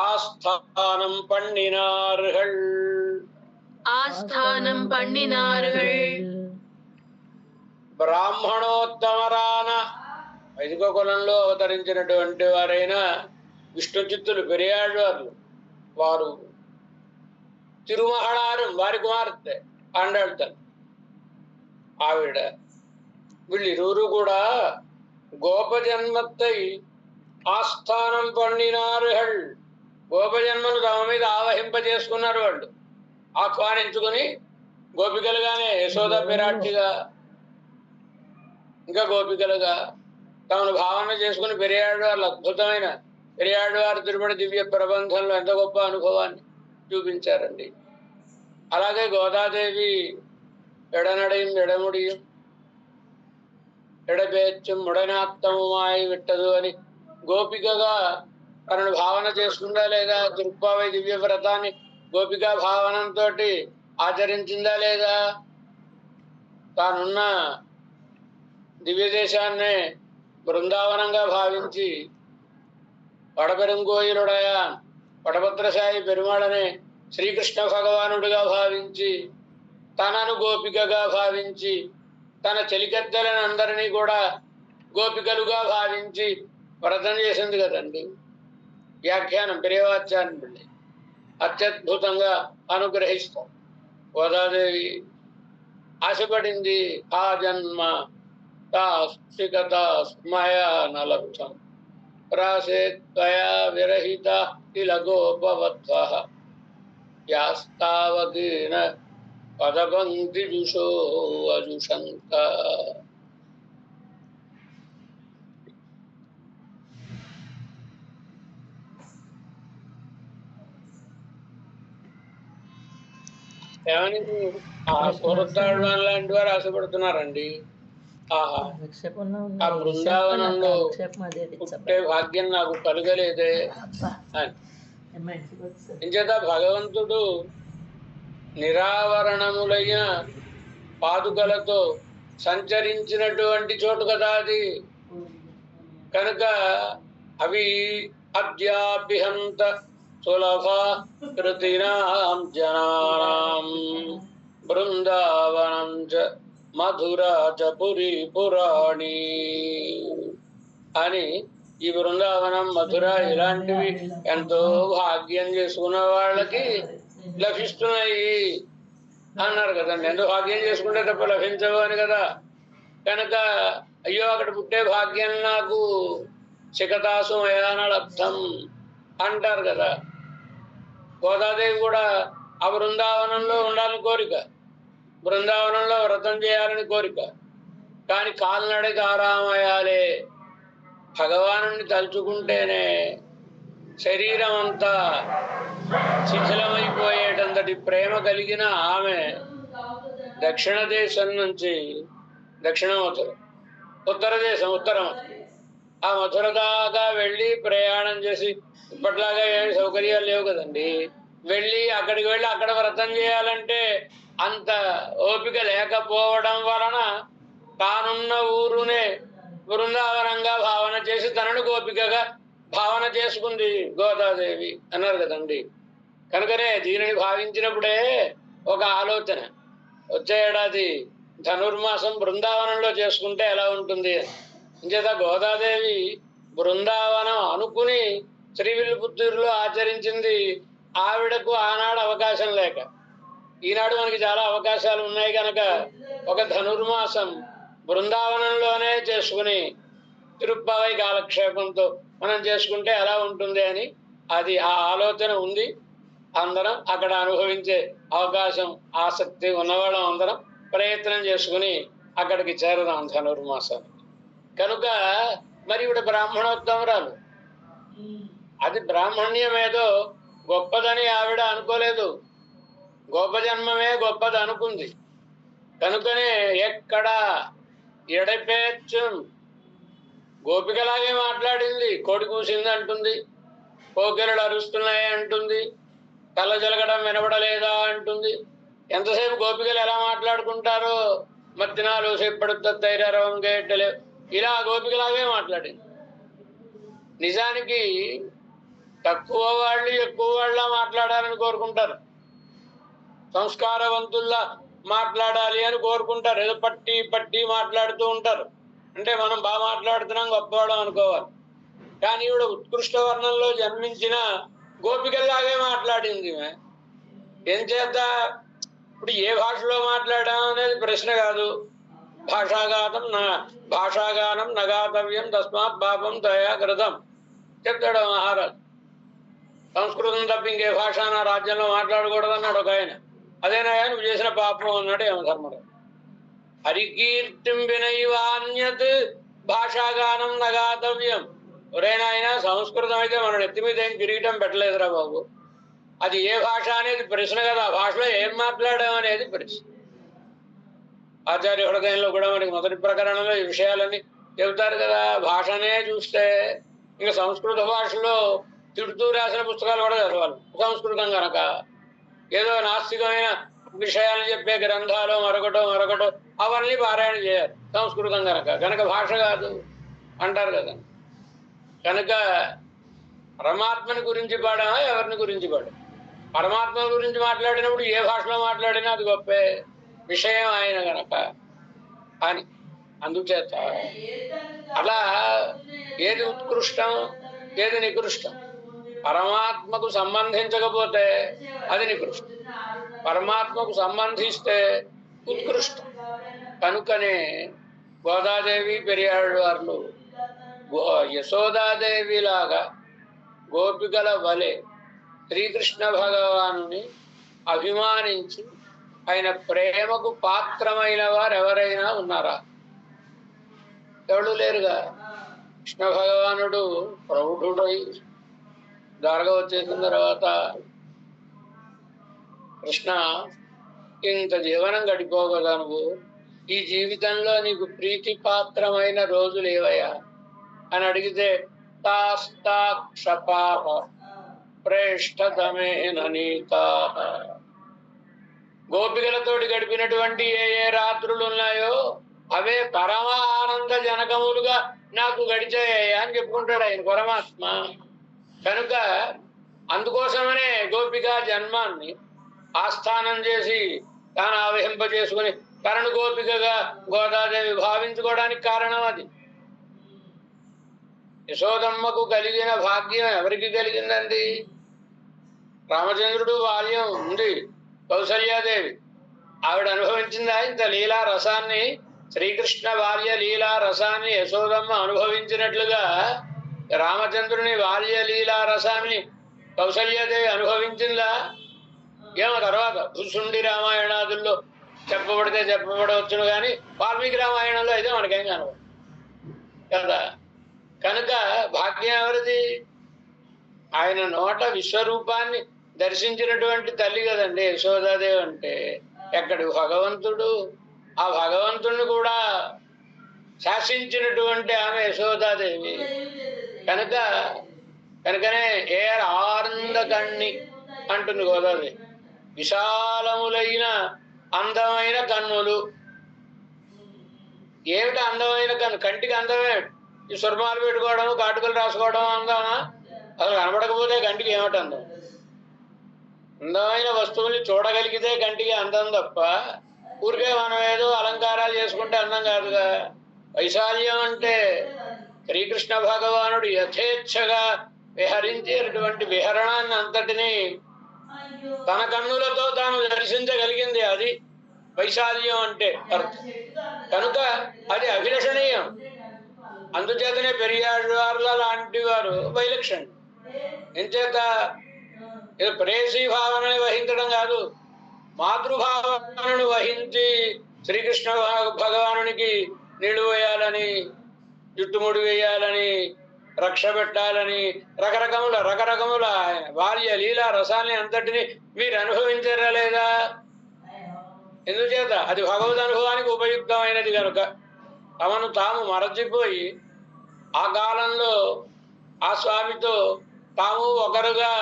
ஆஸ்தானம் பண்ணினார்கள். బ్రాహ్మణోత్తమరాన వైదిక కులంలో అవతరించినటువంటి వారైన విష్ణుచిత్తులు పెరియాళ్వార్లు వారు తిరుమహళారం వారి కుమార్తె ఆండాళ్తారు ఆవిడ. వీళ్ళిరువురు కూడా గోపజన్మత్తై ఆస్థానం పండినారుహళ్. గోపజన్మను తమ మీద ఆవహింపజేసుకున్నారు వాళ్ళు. ఆహ్వానించుకుని గోపికలుగానే యశోద పిరాట్టిగా ఇంకా గోపికలుగా తాను భావన చేసుకుని పెరియాడవారు అద్భుతమైన పెరియాడవారి తిరుమల దివ్య ప్రబంధంలో ఎంత గొప్ప అనుభవాన్ని చూపించారండి. అలాగే గోదాదేవి ఎడనడയും ఎడముడిயும் ఎడబేచ్చుం ముడనాత్తముమాయి విట్టదు అని గోపికగా తనను భావన చేసుకుందా లేదా? తిరుప్పావై దివ్య వ్రతాన్ని గోపికా భావనంతో ఆచరించిందా లేదా? తానున్న దివ్య దేశాన్నే బృందావనంగా భావించి వడపెరుంగోయిలుడయ వడభద్రశాయి పెరుమాళనే శ్రీకృష్ణ భగవానుడిగా భావించి తనను గోపికగా భావించి తన చెలికత్తెలను అందరినీ కూడా గోపికలుగా భావించి వ్రతం చేసింది కదండి. వ్యాఖ్యానం ప్రియవాచ్యాన్ని వెళ్ళి అత్యద్భుతంగా అనుగ్రహిస్తాం. గోదాదేవి ఆశపడింది, ఆ జన్మ తాస్మయా నలబ్ధం రాసే త్వయా విరహిత కిల గోపవత్సః యాస్తావదీన పదపంక్తి జుషో అజుషంత. ఏమని ఆ పూర్వతాళ్వాన్ లాంటి వారు ఆశపడుతున్నారండి. ఆహా, ఆ బృందావనంలో పుట్టే భాగ్యం నాకు కలగలేదే అని. ఇంచేత భగవంతుడు నిరావరణములైన పాదుకలతో సంచరించినటువంటి చోటు కదా అది. కనుక అవి అద్యాపిహంత సులభ కృతినాం జనానాం బృందావనం చ మధురా చ పురీ పురాణి అని. ఈ బృందావనం మధుర ఇలాంటివి ఎంతో భాగ్యం చేసుకున్న వాళ్ళకి లభిస్తున్నాయి అన్నారు కదండి. ఎంతో భాగ్యం చేసుకుంటే తప్ప లభించవు అని కదా. కనుక అయ్యో అక్కడ పుట్టే భాగ్యం నాకు శిఖతాసు మయాన లబ్ధం అంటారు కదా. గోదాదేవి కూడా ఆ బృందావనంలో ఉండాలని కోరిక, బృందావనంలో వ్రతం చేయాలని కోరిక. కానీ కాల్నడక ఆరామయాలే భగవాను తలుచుకుంటేనే శరీరం అంతా శిథిలమైపోయేటంతటి ప్రేమ కలిగిన ఆమె దక్షిణ దేశం నుంచి దక్షిణ మధుర, ఉత్తర దేశం ఉత్తర మధుర, ఆ మధుర దాకా వెళ్ళి ప్రయాణం చేసి, ఇప్పట్లాగా ఏమి సౌకర్యాలు లేవు కదండి, అక్కడికి వెళ్ళి అక్కడ వ్రతం చేయాలంటే అంత ఓపిక లేకపోవడం వలన తానున్న ఊరునే బృందావనంగా భావన చేసి తనను గోపికగా భావన చేసుకుంది గోదాదేవి అన్నారు కదండి. కనుకనే దీనిని భావించినప్పుడే ఒక ఆలోచన, వచ్చే ఏడాది ధనుర్మాసం బృందావనంలో చేసుకుంటే ఎలా ఉంటుంది. ఇంచేత గోదాదేవి బృందావనం అనుకుని శ్రీవిల్లిపుత్తూరులో ఆచరించింది. ఆవిడకు ఆనాడు అవకాశం లేక, ఈనాడు మనకి చాలా అవకాశాలు ఉన్నాయి కనుక ఒక ధనుర్మాసం బృందావనంలోనే చేసుకుని తిరుప్పావై కాలక్షేపంతో మనం చేసుకుంటే ఎలా ఉంటుంది అని అది ఆ ఆలోచన ఉంది. అందరం అక్కడ అనుభవించే అవకాశం ఆసక్తి ఉన్నవాళ్ళం అందరం ప్రయత్నం చేసుకుని అక్కడికి చేరదాం ధనుర్మాసం. కనుక మరి ఇప్పుడు బ్రాహ్మణోత్తమరాలు, అది బ్రాహ్మణ్యం ఏదో గొప్పదని ఆవిడ అనుకోలేదు, గొప్ప జన్మమే గొప్పది అనుకుంది. కనుకనే ఎక్కడ ఎడపేచ్చు గోపికలాగే మాట్లాడింది. కోడి కూసింది అంటుంది, కోకిలలు అరుస్తున్నాయి అంటుంది, కళ్ళ జలగడం వినబడలేదా అంటుంది. ఎంతసేపు గోపికలు ఎలా మాట్లాడుకుంటారో, మత్తినాలు సేపడుతైరవం గేటలే, ఇలా గోపికలాగే మాట్లాడింది. నిజానికి తక్కువ వాళ్ళు ఎక్కువ వాళ్ళ మాట్లాడాలని కోరుకుంటారు, సంస్కారవంతుల్లా మాట్లాడాలి అని కోరుకుంటారు. ఏదో పట్టి పట్టి మాట్లాడుతూ ఉంటారు. అంటే మనం బాగా మాట్లాడుతున్నాం, గొప్పవాళ్ళం అనుకోవాలి. కానీ ఈవిడ ఉత్కృష్ట వర్ణంలో జన్మించిన గోపికల్లాగే మాట్లాడింది. ఏం చేద్ద ఇప్పుడు ఏ భాషలో మాట్లాడాం అనేది ప్రశ్న కాదు. భాషాగానం నగాతవ్యం తస్మాత్ పాపం దయా కృతం చెప్తాడు మహారాజు. సంస్కృతం తప్ప ఇంకే భాష నా రాజ్యంలో మాట్లాడకూడదు అన్నాడు ఒక ఆయన. అదేనాయా నువ్వు చేసిన పాపం అన్నాడు యమధర్మరాజు. హరికీర్తిం వినైవాన్యత్ భాషాగానం నగాతవ్యం. ఎవరైనా అయినా సంస్కృతం అయితే మన నెత్తి మీద ఏం కిరీటం పెట్టలేదురా బాబు. అది ఏ భాష అనేది ప్రశ్న కదా, ఆ భాషలో ఏం మాట్లాడాం అనేది ప్రశ్న. ఆచార్య హృదయంలో కూడా మనకి మొదటి ప్రకరణంలో ఈ విషయాలన్నీ చెబుతారు కదా. భాషనే చూస్తే ఇంకా సంస్కృత భాషలో తిడుతూ రాసిన పుస్తకాలు కూడా చదవాలి సంస్కృతం కనుక. ఏదో నాస్తికమైన విషయాలు చెప్పే గ్రంథాలు మరొకటో అవన్నీ పారాయణ చేయాలి సంస్కృతం కనుక భాష కాదు అంటారు కదా. కనుక పరమాత్మని గురించి పాడామా ఎవరిని గురించి పాడాం? పరమాత్మ గురించి మాట్లాడినప్పుడు ఏ భాషలో మాట్లాడినా అది గొప్పే విషయం ఆయన గనక అని. అందుచేత అలా ఏది ఉత్కృష్టం ఏది నికృష్టం, పరమాత్మకు సంబంధించకపోతే అది నికృష్టం, పరమాత్మకు సంబంధిస్తే ఉత్కృష్టం. కనుకనే గోదాదేవి పెరియాళ్వార్లు యశోదాదేవి లాగా గోపికల వలె శ్రీకృష్ణ భగవానుని అభిమానించి ఆయన ప్రేమకు పాత్రమైన వారు ఎవరైనా ఉన్నారా? ఎవరు లేరుగా. కృష్ణ భగవానుడు ప్రౌఢుడై ద్వారక వచ్చేసిన తర్వాత, కృష్ణ ఇంత జీవనం గడిపోగదా నువ్వు, ఈ జీవితంలో నీకు ప్రీతి పాత్రమైన రోజులు ఏవయ్యా అని అడిగితే తాస్తాక్షపాప ప్రేష్టతమేన నీతా. గోపికలతోటి గడిపినటువంటి ఏ ఏ రాత్రులు ఉన్నాయో అవే పరమ ఆనంద జనకములుగా నాకు గడిచాయ్యా అని చెప్పుకుంటాడు ఆయన పరమాత్మ. కనుక అందుకోసమనే గోపికా జన్మాన్ని ఆస్థానం చేసి తాను ఆవహింపజేసుకుని కరణు గోపికగా గోదాదేవి భావించుకోవడానికి కారణం అది. యశోదమ్మకు కలిగిన భాగ్యం ఎవరికి కలిగిందండి? రామచంద్రుడు బాల్యం ఉంది, కౌసల్యాదేవి ఆవిడ అనుభవించిందా ఇంత లీలా రసాన్ని? శ్రీకృష్ణ బాల్య లీలా రసాన్ని యశోదమ్మ అనుభవించినట్లుగా రామచంద్రుని బాల్య లీలా రసాన్ని కౌసల్యాదేవి అనుభవించిందా? ఏమో తర్వాత భూసుండి రామాయణాదుల్లో చెప్పబడితే చెప్పబడవచ్చును, కానీ వాల్మీకి రామాయణంలో అయితే మనకేం కనబడదు కదా. కనుక భాగ్యం ఎవరిది? ఆయన నోట విశ్వరూపాన్ని దర్శించినటువంటి తల్లి కదండి యశోదాదేవి అంటే. ఎక్కడి భగవంతుడు, ఆ భగవంతుడిని కూడా శాసించినటువంటి ఆమె యశోదాదేవి. కనుకనే ఏర్ ఆనంద కన్ని అంటుంది గోదాదేవి. విశాలములైన అందమైన కన్నులు. ఏమిటి అందమైన కన్ను? కంటికి అందమే. ఈ సుర్మాలు పెట్టుకోవడం, కాటుకలు రాసుకోవడం అందమా? అసలు కనబడకపోతే కంటికి ఏమిటి అందం? అందమైన వస్తువుల్ని చూడగలిగితే కంటికి అందం తప్ప ఊరికే మనం ఏదో అలంకారాలు చేసుకుంటే అందం కాదుగా. వైశాల్యం అంటే శ్రీకృష్ణ భగవానుడు యథేచ్ఛగా విహరించేటువంటి విహరణాన్ని అంతటినీ తన కన్నులతో తాను దర్శించగలిగింది, అది వైశాల్యం అంటే అర్థం. కనుక అది అభిలషణీయం. అందుచేతనే పెరియాళ్వార్ల లాంటి వారు వైలక్షణ్యం. ఎంచేత ఇది ప్రేయసీ భావనని వహించడం కాదు, మాతృభావనను వహించి శ్రీకృష్ణ భగవానునికి నీళ్లు వేయాలని, జుట్టుముడి వేయాలని, రక్ష పెట్టాలని రకరకముల బాల్య లీలా రసాన్ని అంతటిని మీరు అనుభవించారా లేదా? ఎందుచేత అది భగవద్ అనుభవానికి ఉపయుక్తమైనది కనుక తమను తాము మరచిపోయి ఆ కాలంలో ఆ స్వామితో తాము ఒకరుగా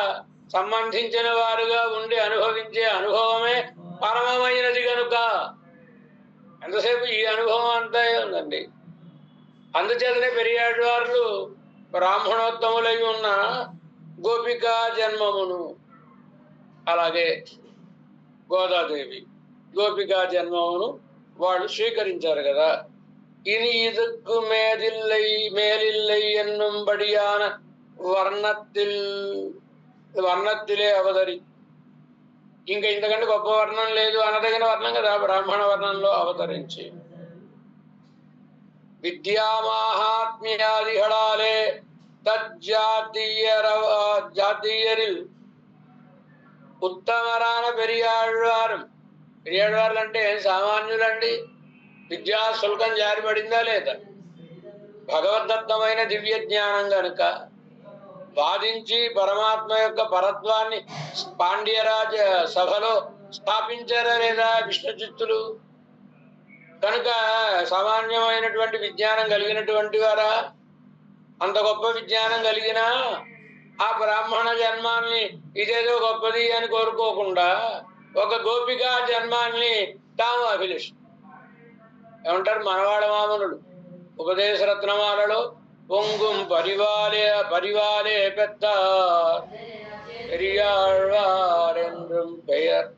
సంబంధించిన వారుగా ఉండి అనుభవించే అనుభవమే పరమమైనది కనుక ఎంతసేపు ఈ అనుభవం అంతా ఉందండి. అందుచేతనే పెరియాళ్వార్లు బ్రాహ్మణోత్తములై ఉన్న గోపికా జన్మమును, అలాగే గోదాదేవి గోపికా జన్మమును వాళ్ళు స్వీకరించారు కదా. ఇని ఇదుకు మేలిల్లై ఎన్నుంబడియాన వర్ణత్తిలే అవతరి. ఇంకా ఇంతకంటే గొప్ప వర్ణం లేదు అనదగిన వర్ణం కదా బ్రాహ్మణ వర్ణంలో అవతరించి. வித்யாமாஹாத்மியாதிகளாலே தஜ்ஜாத்தியரில் உத்தமரான பெரியாழ்வாரும் పెరియాడవార్లు అంటే ఏం సామాన్యులండి. విద్యా శుల్కం జారిపడిందా లేదా? భగవద్దత్తమైన దివ్య జ్ఞానం గనుక వాదించి పరమాత్మ యొక్క పరత్వాన్ని పాండ్యరాజ సభలో స్థాపించారా లేదా విష్ణుచిత్తులు? కనుక సామాన్యమైనటువంటి విజ్ఞానం కలిగినటువంటి వారా? అంత గొప్ప విజ్ఞానం కలిగినా ఆ బ్రాహ్మణ జన్మాన్ని ఇదేదో గొప్పది అని కోరుకోకుండా ఒక గోపికా జన్మాన్ని తాము అభిలషి ఏమంటారు మనవాడ మామనుడు ఉపదేశ రత్నమాలలో పొంగుం పరివాలే పెద్ద పెరియాళ్వారెంద్రం పెయర్.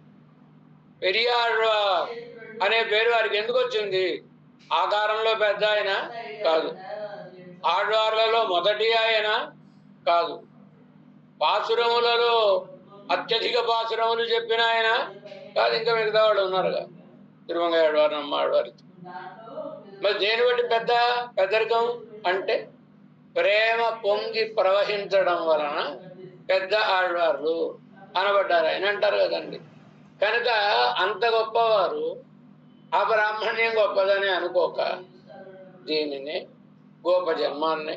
పెరియాళ్వార్ అనే పేరు వారికి ఎందుకు వచ్చింది? ఆకారంలో పెద్ద ఆయన కాదు, ఆళ్వార్లలో మొదటి ఆయన కాదు, పాసురములలో అత్యధిక పాసురములు చెప్పిన ఆయన కాదు, ఇంకా మిగతా వాళ్ళు ఉన్నారుగా తిరుమంగ ఆళ్వారు, నమ్మ ఆళ్వారు. మరి దేని బట్టి పెద్దరికం అంటే ప్రేమ పొంగి ప్రవహించడం వలన పెద్ద ఆళ్వార్లు అనబడ్డారు ఆయన అంటారు కదండి. కనుక అంత గొప్పవారు ఆ బ్రాహ్మణ్యం గొప్పదని అనుకోక దీనిని గోప జన్మాన్ని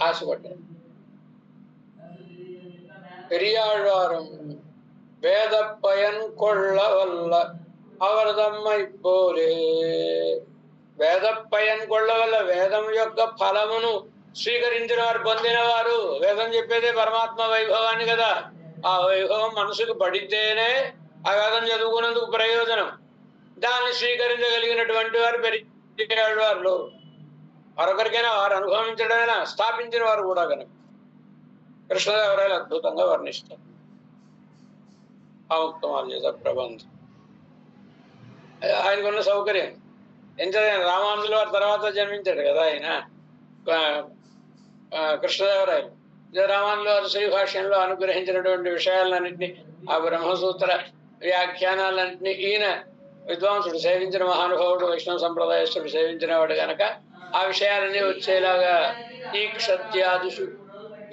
ఆశపడ్డారు. பெரியாழ்வாரும் வேத பயன் கொள்ள வல்ல அவர்தம்மை போலே. వేద పయన్ కొళ్ళ వల్ల వేదం యొక్క ఫలమును స్వీకరించిన వారు, పొందిన వారు. వేదం చెప్పేదే పరమాత్మ వైభవాన్ని కదా. ఆ వైభవం మనసుకు పడితేనే ఆ వేదం చదువుకున్నందుకు ప్రయోజనం. దాన్ని స్వీకరించగలిగినటువంటి వారు పెరియాళ్వార్లు. మరొకరికైనా వారు అనుభవించడమైనా స్థాపించిన వారు కూడా కనుక కృష్ణదేవరాయలు అద్భుతంగా వర్ణిస్తారు ఆముక్తమాల్యద ప్రబంధం. ఆయనకున్న సౌకర్యం ఎంతైనా రామానుజుల వారి తర్వాత జన్మించాడు కదా ఆయన కృష్ణదేవరాయలు. రామానుజుల వారు శ్రీభాష్యంలో అనుగ్రహించినటువంటి విషయాలన్నింటినీ, ఆ బ్రహ్మసూత్ర వ్యాఖ్యానాలన్నింటినీ ఈయన విద్వాంసుడు సేవించిన మహానుభావుడు, వైష్ణవ సంప్రదాయస్తుడు సేవించిన వాడు కనుక ఆ విషయాలన్నీ వచ్చేలాగా ఈ క్షత్యాదిషు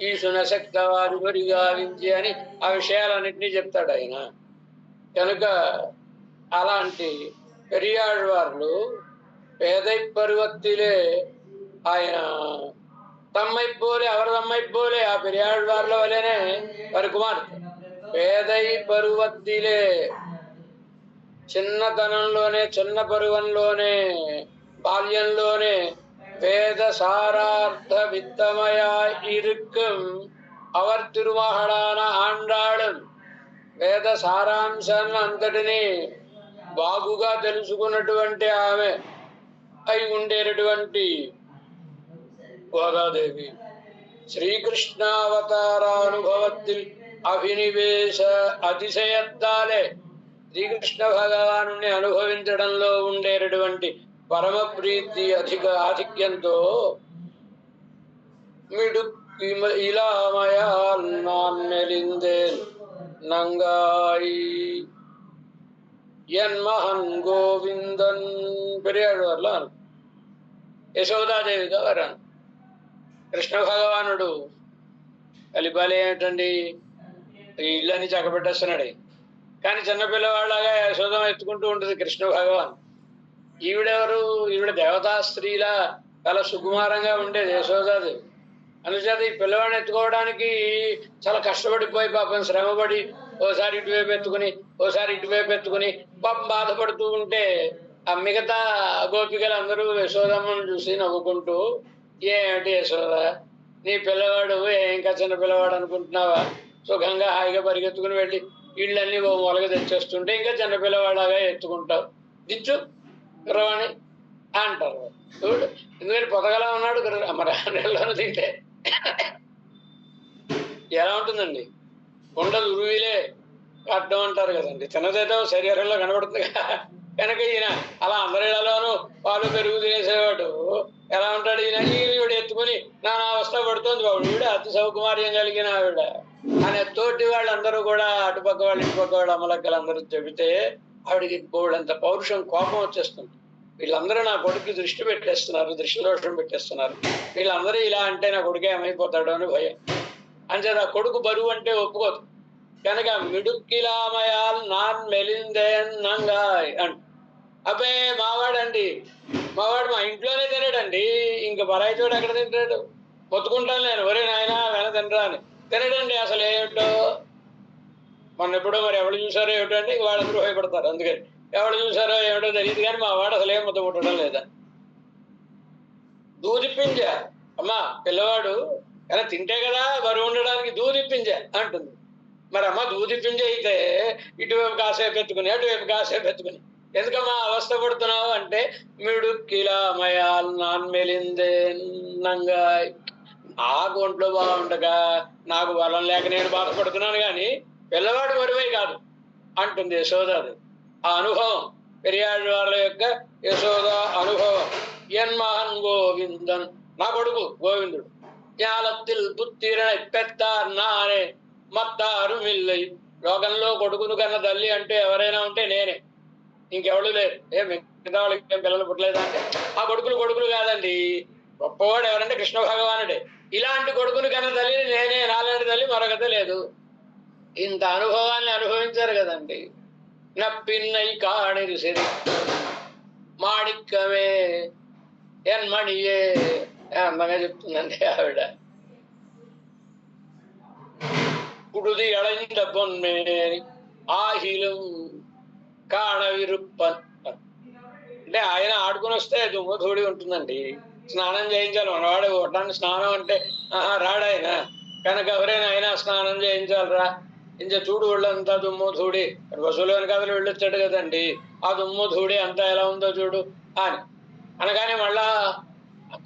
ఈ సునశక్త వారి గురి గావించి అని ఆ విషయాలన్నింటినీ చెప్తాడు ఆయన. కనుక అలాంటి పెరియాళ్వార్లు పేదై పరువత్తిలే ఆయన తమ్మై పోలే, అవరు తమ్మై పోలే. ఆ పెరియాళ్వార్ల వల్లనే వారి కుమార్తె పేదై పరువత్తిలే. చిన్నతనంలోనే, చిన్న పరువంలోనే, బాల్యంలోనే வேத சாரார்த்த வித்தமயாய் இருக்கும் அவர் తిరుమహడాన ఆండాళం. వేద సారాంశాన్ని అంతటినీ బాగుగా తెలుసుకున్నటువంటి ఆమె అయి ఉండేటటువంటి గోదాదేవి శ్రీకృష్ణావతారానుభవத்தில் అభినివేశ అతిశయత్తాలే శ్రీకృష్ణ భగవాను అనుభవించడంలో ఉండేటటువంటి పరమ ప్రీతి ఆధిక్యంతో మిడు ఇలామయాల్ நான் மெலிந்தேன் நங்காய் என் மகன் గోవిందన్. పెరియాళ్వార్ల యశోదాదేవిగా వరాను. కృష్ణ భగవానుడు కలిపాలి ఏమిటండి, ఇళ్ళని చక్కబెట్టేస్తున్నాడు. కానీ చిన్నపిల్లవాళ్ళగా యశోదం ఎత్తుకుంటూ ఉంటుంది కృష్ణ భగవాన్. ఈవిడెవరు? ఈవిడ దేవతా స్త్రీలా చాలా సుకుమారంగా ఉండేది యశోదాదేవి. అందుచేత ఈ పిల్లవాడిని ఎత్తుకోవడానికి చాలా కష్టపడిపోయి పాపం శ్రమపడి ఓసారి ఇటువైపు ఎత్తుకుని ఓసారి ఇటువైపు ఎత్తుకుని పాపం బాధపడుతూ ఉంటే ఆ మిగతా గోపికలు అందరూ యశోదమ్మను చూసి నవ్వుకుంటూ, ఏమిటి యశోద నీ పిల్లవాడు ఇంకా చిన్న పిల్లవాడు అనుకుంటున్నావా? సుఖంగా హాయిగా పరిగెత్తుకుని వెళ్ళి ఇళ్ళన్నీ ఓ మొలగ తెచ్చేస్తుంటే ఇంకా చిన్న పిల్లవాళ్ళగా ఎత్తుకుంటావు, దిచ్చు కుర్రవాణి అంటారు. చూడు ఎందుకంటే పొదగలా ఉన్నాడు మరి నెలలోనూ తింటే ఎలా ఉంటుందండి? కొండలు ఉరువిలే కట్టడం అంటారు కదండి. తిన్నదేదో శరీరంలో కనబడుతుంది కనుక ఈయన అలా అందరిలోనూ పాలు పెరుగు తినేసేవాడు. ఎలా ఉంటాడు ఈయన? ఈవిడ ఎత్తుకుని నానా అవస్థ పడుతుంది బాబు, ఈవిడ అతి సౌకుమార్యం కలిగిన ఆవిడ అనే తోటి వాళ్ళందరూ కూడా అటుపక్క వాళ్ళు ఇటుపక్క వాళ్ళు అమలక్కలందరూ చెబితే ఆవిడికి బోళ్ళంత పౌరుషం, కోపం వచ్చేస్తుంది. వీళ్ళందరూ నా కొడుకు దృష్టి పెట్టేస్తున్నారు, దృష్టి దోషం పెట్టేస్తున్నారు, వీళ్ళందరూ ఇలా అంటే నా కొడుకు ఏమైపోతాడు అని భయం. అంతే ఆ కొడుకు బరువు అంటే ఒప్పుకోదు. కనుక మిడుక్కిలామయాల్ నాన్ మెలిందేన్ నంగాయ్ అంట. అబ్బే మావాడండి, మావాడు మా ఇంట్లోనే తినడండి, ఇంక పరాయి చోటు ఎక్కడ తింటాడు? మొత్తుకుంటాను నేను, ఒరే నాయన వెన తినరా అని. తినడండి అసలు ఏమిటో. మొన్న ఎప్పుడో మరి ఎవరు చూసారో ఏమిటో అంటే వాళ్ళందరూ భయపడతారు. అందుకని ఎవరు చూసారో ఏమిటో తెలియదు కానీ మా వాడు అసలు ఏం ముద్ద పుట్టడం లేదా. దూదిప్పింజ అమ్మా పిల్లవాడు ఎలా తింటే కదా బరువు ఉండడానికి దూదిప్పింజ అంటుంది. మరి అమ్మ దూదిప్పింజ అయితే ఇటువైపు కాసేపు ఎత్తుకుని అటువైపు కాసేపు ఎత్తుకుని ఎందుకమ్మా అవస్థ పడుతున్నావు అంటే మిడుక్కిలామయాల్ నాన్ మెలిందే నంగాయ్. నాకు ఒంట్లో బాగుండగా నాకు బలం లేక నేను బాధపడుతున్నాను కానీ పిల్లవాడు బరువై కాదు అంటుంది యశోదాది. ఆ అనుభవం పెరియాడు వాళ్ళ యొక్క యశోద అనుభవం. ఎన్మహన్ గోవిందన్, నా కొడుకు గోవిందుడు. జ్ఞాలத்தில் పుత్తిరై పెత్తార్ నానే మత్తారు మిల్లై. లోకంలో కొడుకును కన్నా తల్లి అంటే ఎవరైనా ఉంటే నేనే, ఇంకెవడు లేదు. మిగతా వాళ్ళకి ఏం పిల్లలు పుట్టలేదా అంటే ఆ కొడుకులు కాదండి, గొప్పవాడు ఎవరంటే కృష్ణ భగవానుడే. ఇలాంటి కొడుకుని కన్నా తల్లిని నేనే, నాలాంటి తల్లి మరొకత లేదు. ఇంత అనుభవాన్ని అనుభవించారు కదండి. నప్పిన్నై కాణిరు సిరి మాణిక్యమే ఎన్మణియే అందంగా చెప్తుందండి ఆవిడ. పుడుది అడైంద పొన్మేని ఆహిలం కాణవిరుప్పన్ అంటే ఆయన ఆడుకుని వస్తే దుమ్ము ధూడి ఉంటుందండి. స్నానం చేయించాలి మనవాడు. ఒకటాన్ని స్నానం అంటే రాడాయన కనుక ఎవరైనా అయినా స్నానం చేయించాలిరా. ఇంక చూడు ఒళ్ళంతా దుమ్ము ధూడి, వసూలు కథలు వెళ్ళొచ్చాడు కదండి, ఆ దుమ్ము ధూడి అంతా ఎలా ఉందో చూడు అని అనగానే మళ్ళా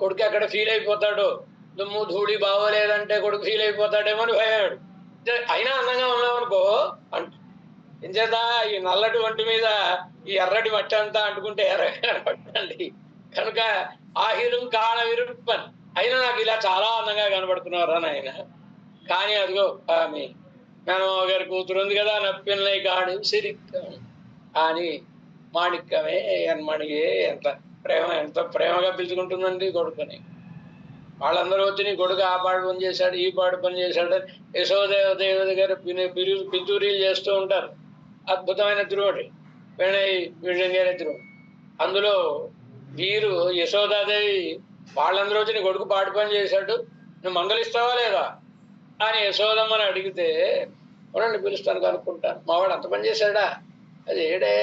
కొడుకు అక్కడ ఫీల్ అయిపోతాడు. దుమ్ము ధూడి బాగోలేదంటే కొడుకు ఫీల్ అయిపోతాడేమో అని భయాడు. అయినా అందంగా ఉన్నామనుకో అంట. ఇంచేత ఈ నల్లటి ఒంటి మీద ఈ ఎర్రటి మట్టి అంతా అంటుకుంటే ఎర్రగా కనపడండి. కనుక ఆహిరం కాణ విరుప్పన్, అయినా నాకు ఇలా చాలా అందంగా కనబడుతున్నారు అని ఆయన. కానీ అదిగో ఆమె మేనమావ గారి కూతురు ఉంది కదా, నప్పిన్నై కాడు సిరిక్ అని మాణిక్యమే ఎన్మణియే. ఎంత ప్రేమగా పిలుచుకుంటుందండి కొడుకుని. వాళ్ళందరూ వచ్చి నీ కొడుకు ఆ పాడు పని చేశాడు, ఈ పాడు పని చేశాడు అని యశోదేవదేవత గారు పితూరీలు చేస్తూ ఉంటారు. అద్భుతమైన తిరువడి వీళ్ళని తిరువడి. అందులో వీరు యశోదాదేవి వాళ్ళందరూ వచ్చి నీ కొడుకు పాడు పని చేశాడు, నువ్వు మందలిస్తావా లేదా అని యశోదమ్మని అడిగితే, అవునండి పిలుస్తాను కనుక్కుంటాను. మావాడు అంత పని చేశాడా, అది ఏడే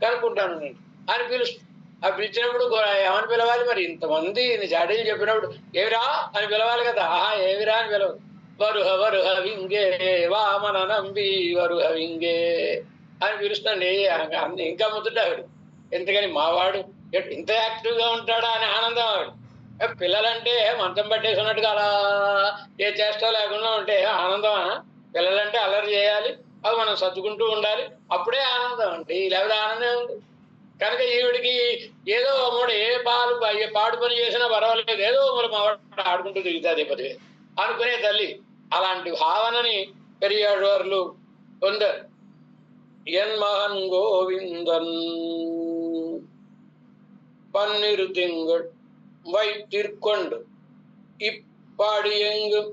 కనుక్కుంటాను నేను అని పిలుస్తాను. ఆ పిలిచినప్పుడు ఏమని పిలవాలి మరి? ఇంతమంది జాడీలు చెప్పినప్పుడు ఏమిరా అని పిలవాలి కదా. ఏమిరా అని పిలవదు. వరుహ వరుహ వింగే వామన నంబి వరుహ వింగే అని పిలుస్తుంది. ఇంకా ముద్దుటాడు. ఎందుకని మావాడు ఇంత యాక్టివ్గా ఉంటాడా అని ఆనందం ఆవిడ. పిల్లలంటే మంచం పట్టేసున్నట్టుగా అలా ఏ చేష్టో లేకుండా ఉంటే ఆనందమా? పిల్లలంటే అల్లరి చేయాలి, అవి మనం సర్దుకుంటూ ఉండాలి, అప్పుడే ఆనందం అండి, లేకపోతే ఆనందం ఉంది. కనుక ఈవిడికి ఏదో మూడు ఏ పాడు పని చేసినా పర్వాలేదు, ఏదో మరి మా వాడు ఆడుకుంటూ తిరుగుతుంది పది అనుకునే తల్లి. అలాంటి భావనని పెరియాడవర్లు పొందారు. ఎన్మహన్ గోవిందన్ పన్నిరు తింగళ్ வைத்திற்கொண்டு இப்பாடி எங்கும்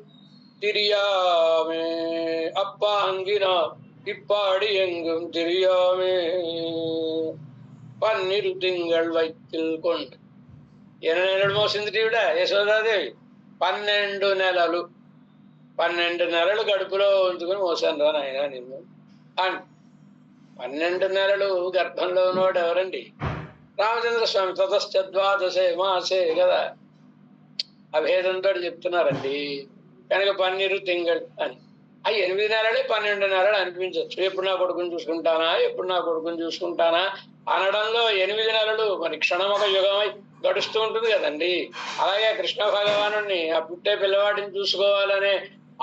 திரியாமே அப்பாங்கினா இப்பாடி எங்கும் திரியாமே పన్నీరు తింగళ్ వైతిల్ కొండు. ఎన్ని నెలలు మోసింది ఈవిడ యశోదాదేవి? 12 నెలలు. 12 నెలలు కడుపులో ఉంచుకుని మోసాను రా నాయన నిన్ను అని. 12 నెలలు గర్భంలో ఉన్నవాడు ఎవరండి? రామచంద్ర స్వామి. తతశ్చద్వాదశే మాసే కదా అభేదంతో చెప్తున్నారండి. కనుక పన్నీరు తింగళ్ అని. ఆ 8 నెలలే 12 నెలలు అనిపించవచ్చు. ఎప్పుడు నా కొడుకుని చూసుకుంటానా అనడంలో 8 నెలలు మరి క్షణం ఒక యుగమై గడుస్తూ ఉంటుంది కదండి. అలాగే కృష్ణ భగవానుడిని ఆ పుట్టే పిల్లవాడిని చూసుకోవాలనే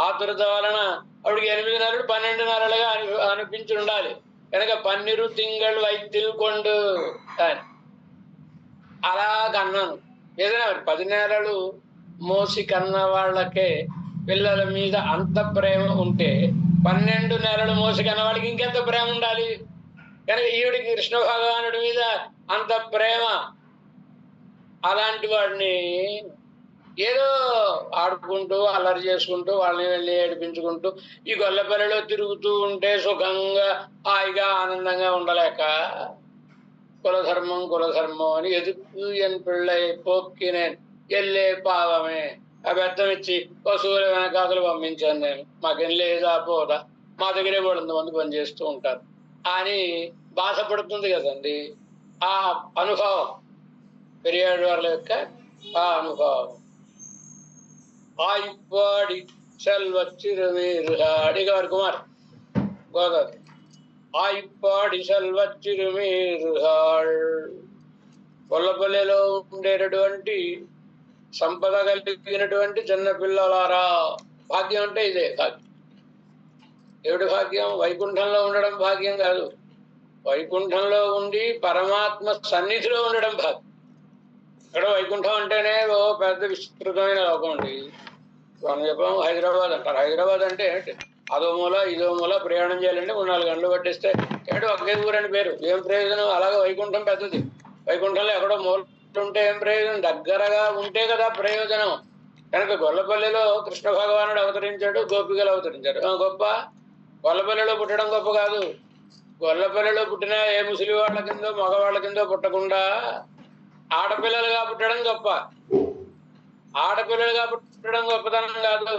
ఆతురత వలన ఆవిడికి 8 నెలలు 12 నెలలుగా అనిపించి ఉండాలి. కనుక పన్నీరు తింగళ్ వైతిల్ కొండు అని అలా కన్నాను. ఏదైనా 10 నెలలు మోసి కన్న వాళ్ళకే పిల్లల మీద అంత ప్రేమ ఉంటే 12 నెలలు మోసి కన్న వాళ్ళకి ఇంకెంత ప్రేమ ఉండాలి. కనుక ఈవిడికి కృష్ణ భగవానుడి మీద అంత ప్రేమ. అలాంటి వాడిని ఏదో ఆడుకుంటూ అల్లరి చేసుకుంటూ వాళ్ళని వెళ్ళి ఏడిపించుకుంటూ ఈ గొల్లపల్లిలో తిరుగుతూ ఉంటే సుఖంగా హాయిగా ఆనందంగా ఉండలేక కులధర్మం అని ఎదుకు ఎన్ పిళ్ళై పోక్కినేన్ ఎల్లే పావమే ఆ బెత్తం ఇచ్చి పశువుల వెనకాతలు పంపించాను నేను, మాకేం లేదా పోదా, మా దగ్గరే వాళ్ళు మంది పనిచేస్తూ ఉంటారు అని బాధపడుతుంది కదండి. ఆ అనుభవం పెరియాడు వాళ్ళ యొక్క ఆ అనుభవం. ఆయిప్పాడి సెల్వచ్చిరుమీరుగాడి కుమార్ గోదావరి ఆయిప్పాడి సెల్వచ్చిరుమీరుగాళ్. కొల్లపల్లిలో ఉండేటటువంటి సంపద కలిగినటువంటి చిన్నపిల్లలారా, భాగ్యం అంటే ఇదే భాగ్యం. ఏమిటి భాగ్యం? వైకుంఠంలో ఉండడం భాగ్యం కాదు, వైకుంఠంలో ఉండి పరమాత్మ సన్నిధిలో ఉండడం భాగ్యం. ఇక్కడ వైకుంఠం అంటేనే ఓ పెద్ద విస్తృతమైన లోకం అండి. మనం చెప్పాం హైదరాబాద్ అంటారు. హైదరాబాద్ అంటే ఏంటి? అదో మూల ఇదో మూల ప్రయాణం చేయాలంటే 3-4 గంటలు పట్టిస్తే ఏంటి ఒకే ఊరని పేరు, ఏం ప్రయోజనం? అలాగే వైకుంఠం పెద్దది. వైకుంఠంలో ఎక్కడో మూల ఉంటే ఏం ప్రయోజనం? దగ్గరగా ఉంటే కదా ప్రయోజనం. కనుక గొల్లపల్లిలో కృష్ణ భగవానుడు అవతరించాడు, గోపికలు అవతరించారు. గొప్ప గొల్లపల్లిలో పుట్టడం గొప్ప కాదు. గొల్లపల్లిలో పుట్టిన ఏ ముసలి వాళ్ళ కిందో మగవాళ్ళ కిందో పుట్టకుండా ఆడపిల్లలుగా పుట్టడం గొప్ప. ఆడపిల్లలుగా పుట్టడం గొప్పతనం కాదు.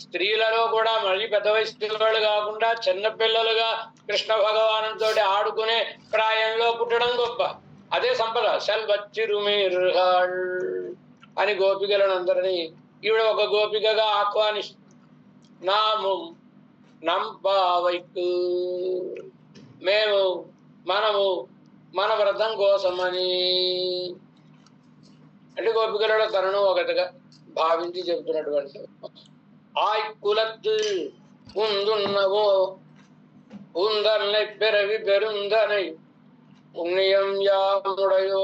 స్త్రీలలో కూడా మళ్ళీ పెద్ద వయసు వాళ్ళు కాకుండా చిన్నపిల్లలుగా కృష్ణ భగవానంతో ఆడుకునే ప్రాయంలో పుట్టడం గొప్ప. అదే సంపద. సెల్వచ్చిరుమీరుగాళ్ అని గోపికలను అందరినీ ఈవిడ ఒక గోపికగా ఆహ్వానిస్తూ నాము నంపావైకు, మనము మన వ్రతం కోసమని అంటే గోపికలలో తనను ఒకటిగా భావించి చెబుతున్నటువంటి ఆయ్కులత్తు ఉందున్నవో ఉందన్నై పెరవి పెరుందనై పుణ్యం యాముడయో.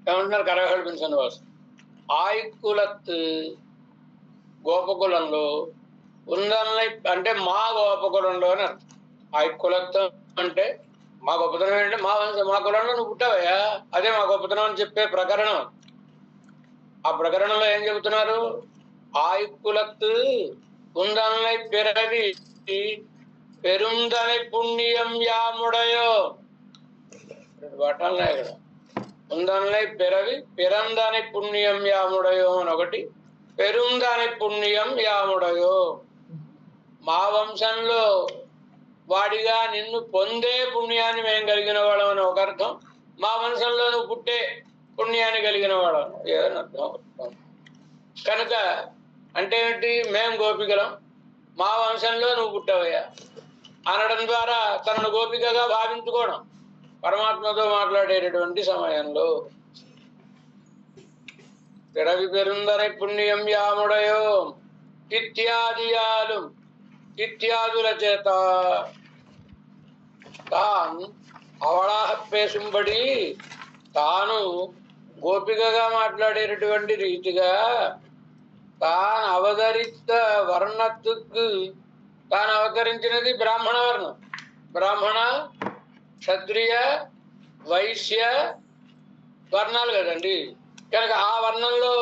ఏమంటున్నారు కరహళ పెన్షన్ వాసు? ఆయ్కులత్తు గోపకులంలో, ఉందన్నై అంటే మా గోపకులంలో అని అర్థం. ఆయ్కులత్తం అంటే మా గొప్పతనం ఏంటంటే మా కులంలో నువ్వు పుట్టావయ్యా, అదే మా గొప్పతనం అని చెప్పే ప్రకరణం. ఆ ప్రకరణంలో ఏం చెబుతున్నారు? ఆయుక్కులత్తు ఉందన్నై పిరవి పెరుందనై పుణ్యం యాముడయో. వాటాలున్నాయి ఇక్కడ. ఉందన్నై పిరవి పిరందని పుణ్యం యాముడయో అని ఒకటి, పెరుందని పుణ్యం యాముడయో. మా వంశంలో వాడిగా నిన్ను పొందే పుణ్యాన్ని మేము కలిగిన వాళ్ళం అని ఒక అర్థం, మా వంశంలో నువ్వు పుట్టే పుణ్యాన్ని కలిగిన వాళ్ళం ఏదని అర్థం. కనుక అంటే ఏంటి? మేము గోపికలం, మా వంశంలో నువ్వు పుట్టవయ్యా అనడం ద్వారా తనను గోపికగా భావించుకోవడం. పరమాత్మతో మాట్లాడేటటువంటి సమయంలో పిరవి పెరుందనై పుణ్యం యాముడయో ఇత్యాదుల చేత తాను అవళాహపేసుంబడి తాను గోపికగా మాట్లాడేటటువంటి రీతిగా తాను అవతరిత వర్ణత్తుకు తాను అవతరించినది బ్రాహ్మణ వర్ణం. బ్రాహ్మణ క్షత్రియ వైశ్య వర్ణాలు కదండి. కనుక ఆ వర్ణంలో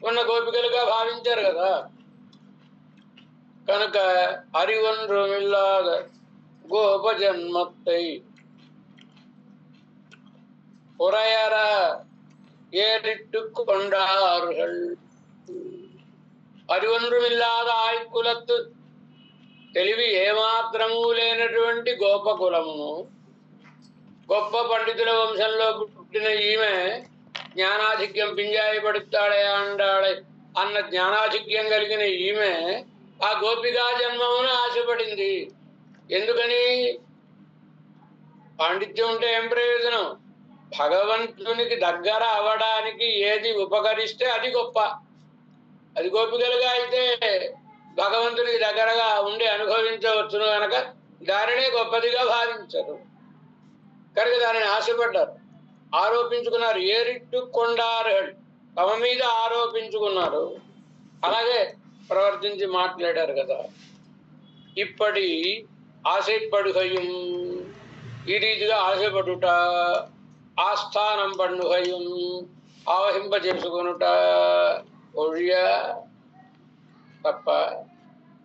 ఉన్న గోపికలుగా భావించారు కదా. కనుక அறிவொன்றுமில்லாத கோப ஜன்மத்தை உரையற ஏறிட்டு கொண்டார்கள். அறிవొன்றுమిல்லாத ఆయ్కులత్తు తెలివి ఏమాత్రము లేనటువంటి గోపకులమును, గొప్ప పండితుల వంశంలో పుట్టిన ఈమె జ్ఞానాధిక్యం పింజాయి పడుతాడే అండాడే అన్న జ్ఞానాధిక్యం కలిగిన ఈమె ఆ గోపికా జన్మమును ఆశపడింది. ఎందుకని? పాండిత్యం ఉంటే ఏం ప్రయోజనం? భగవంతునికి దగ్గర అవడానికి ఏది ఉపకరిస్తే అది గొప్ప. అది గోపికలుగా అయితే భగవంతునికి దగ్గరగా ఉండి అనుభవించవచ్చును కనుక దానినే గొప్పదిగా భావించరు. కనుక దానిని ఆశపడ్డారు, ఆరోపించుకున్నారు. ఏరిట్టు కొండారుహళ్ తమ మీద ఆరోపించుకున్నారు. అలాగే ప్రవర్తించి మాట్లాడారు కదా. ఇప్పటి ఆశైப்படுகையும் ఈ రీతిగా ఆశపడుట, ఆస్థానం పండుగయం ఆవహింపజేసుకొనుట ఒழிయ తప్ప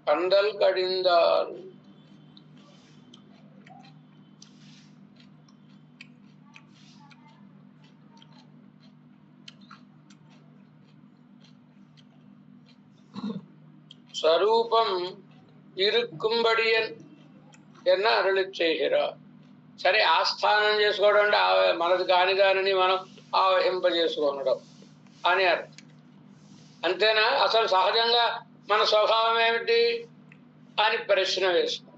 కందల్ కడిందాల్ స్వరూపం ఇరుక్కుంబడియన్ ఎన్న అరుళి చేయరా. సరే, ఆస్థానం చేసుకోవడం అంటే మనది కాని దానిని మనం ఆవహింపజేసుకోవడం అని అర్థం. అంతేనా? అసలు సహజంగా మన స్వభావం ఏమిటి అని ప్రశ్న వేస్తాం,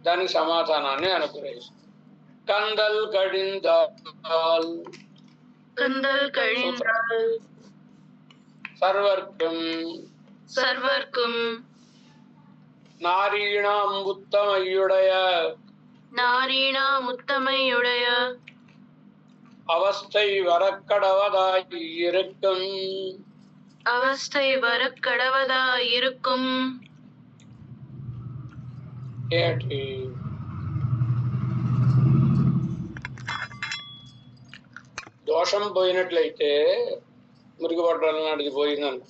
దానికి సమాధానాన్ని అనుగ్రహిస్తాం. కందల్ కడిందాల్ సర్వర్గం நாரீணாம் உத்தமையுடைய அவஸ்தை வரக்கடவதாயிருக்கும் ஏற்றி దోషం పోయినట్లయితే మురుగుపడ్డాల నాటికి పోయిందని